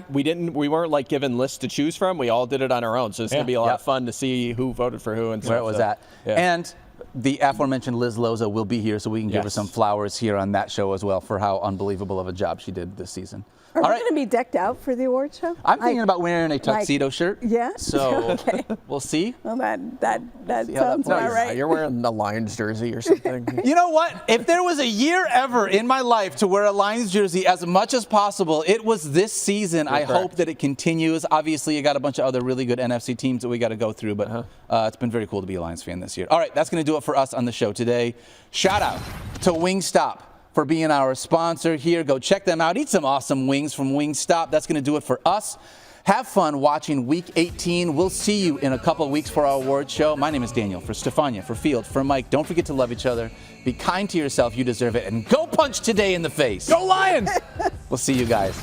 we tricky. we weren't like given lists to choose from. We all did it on our own. So it's going to be a lot of fun to see who voted for who and Where it was at. Yeah. And the aforementioned Liz Loza will be here, so we can give her some flowers here on that show as well for how unbelievable of a job she did this season. Are All we right. going to be decked out for the award show? I'm thinking about wearing a tuxedo shirt. Yeah? So Okay. we'll see. Well, that that sounds plays. about right. You're wearing the Lions jersey or something. You know what? If there was a year ever in my life to wear a Lions jersey as much as possible, it was this season. I hope that it continues. Obviously, you got a bunch of other really good NFC teams that we got to go through, but it's been very cool to be a Lions fan this year. All right, that's going to do it for us on the show today. Shout out to Wingstop for being our sponsor here. Go check them out. Eat some awesome wings from Wingstop. That's going to do it for us. Have fun watching Week 18. We'll see you in a couple of weeks for our award show. My name is Daniel. For Stephania, for Field, for Mike, don't forget to love each other. Be kind to yourself. You deserve it. And go punch today in the face. Go Lions! We'll see you guys.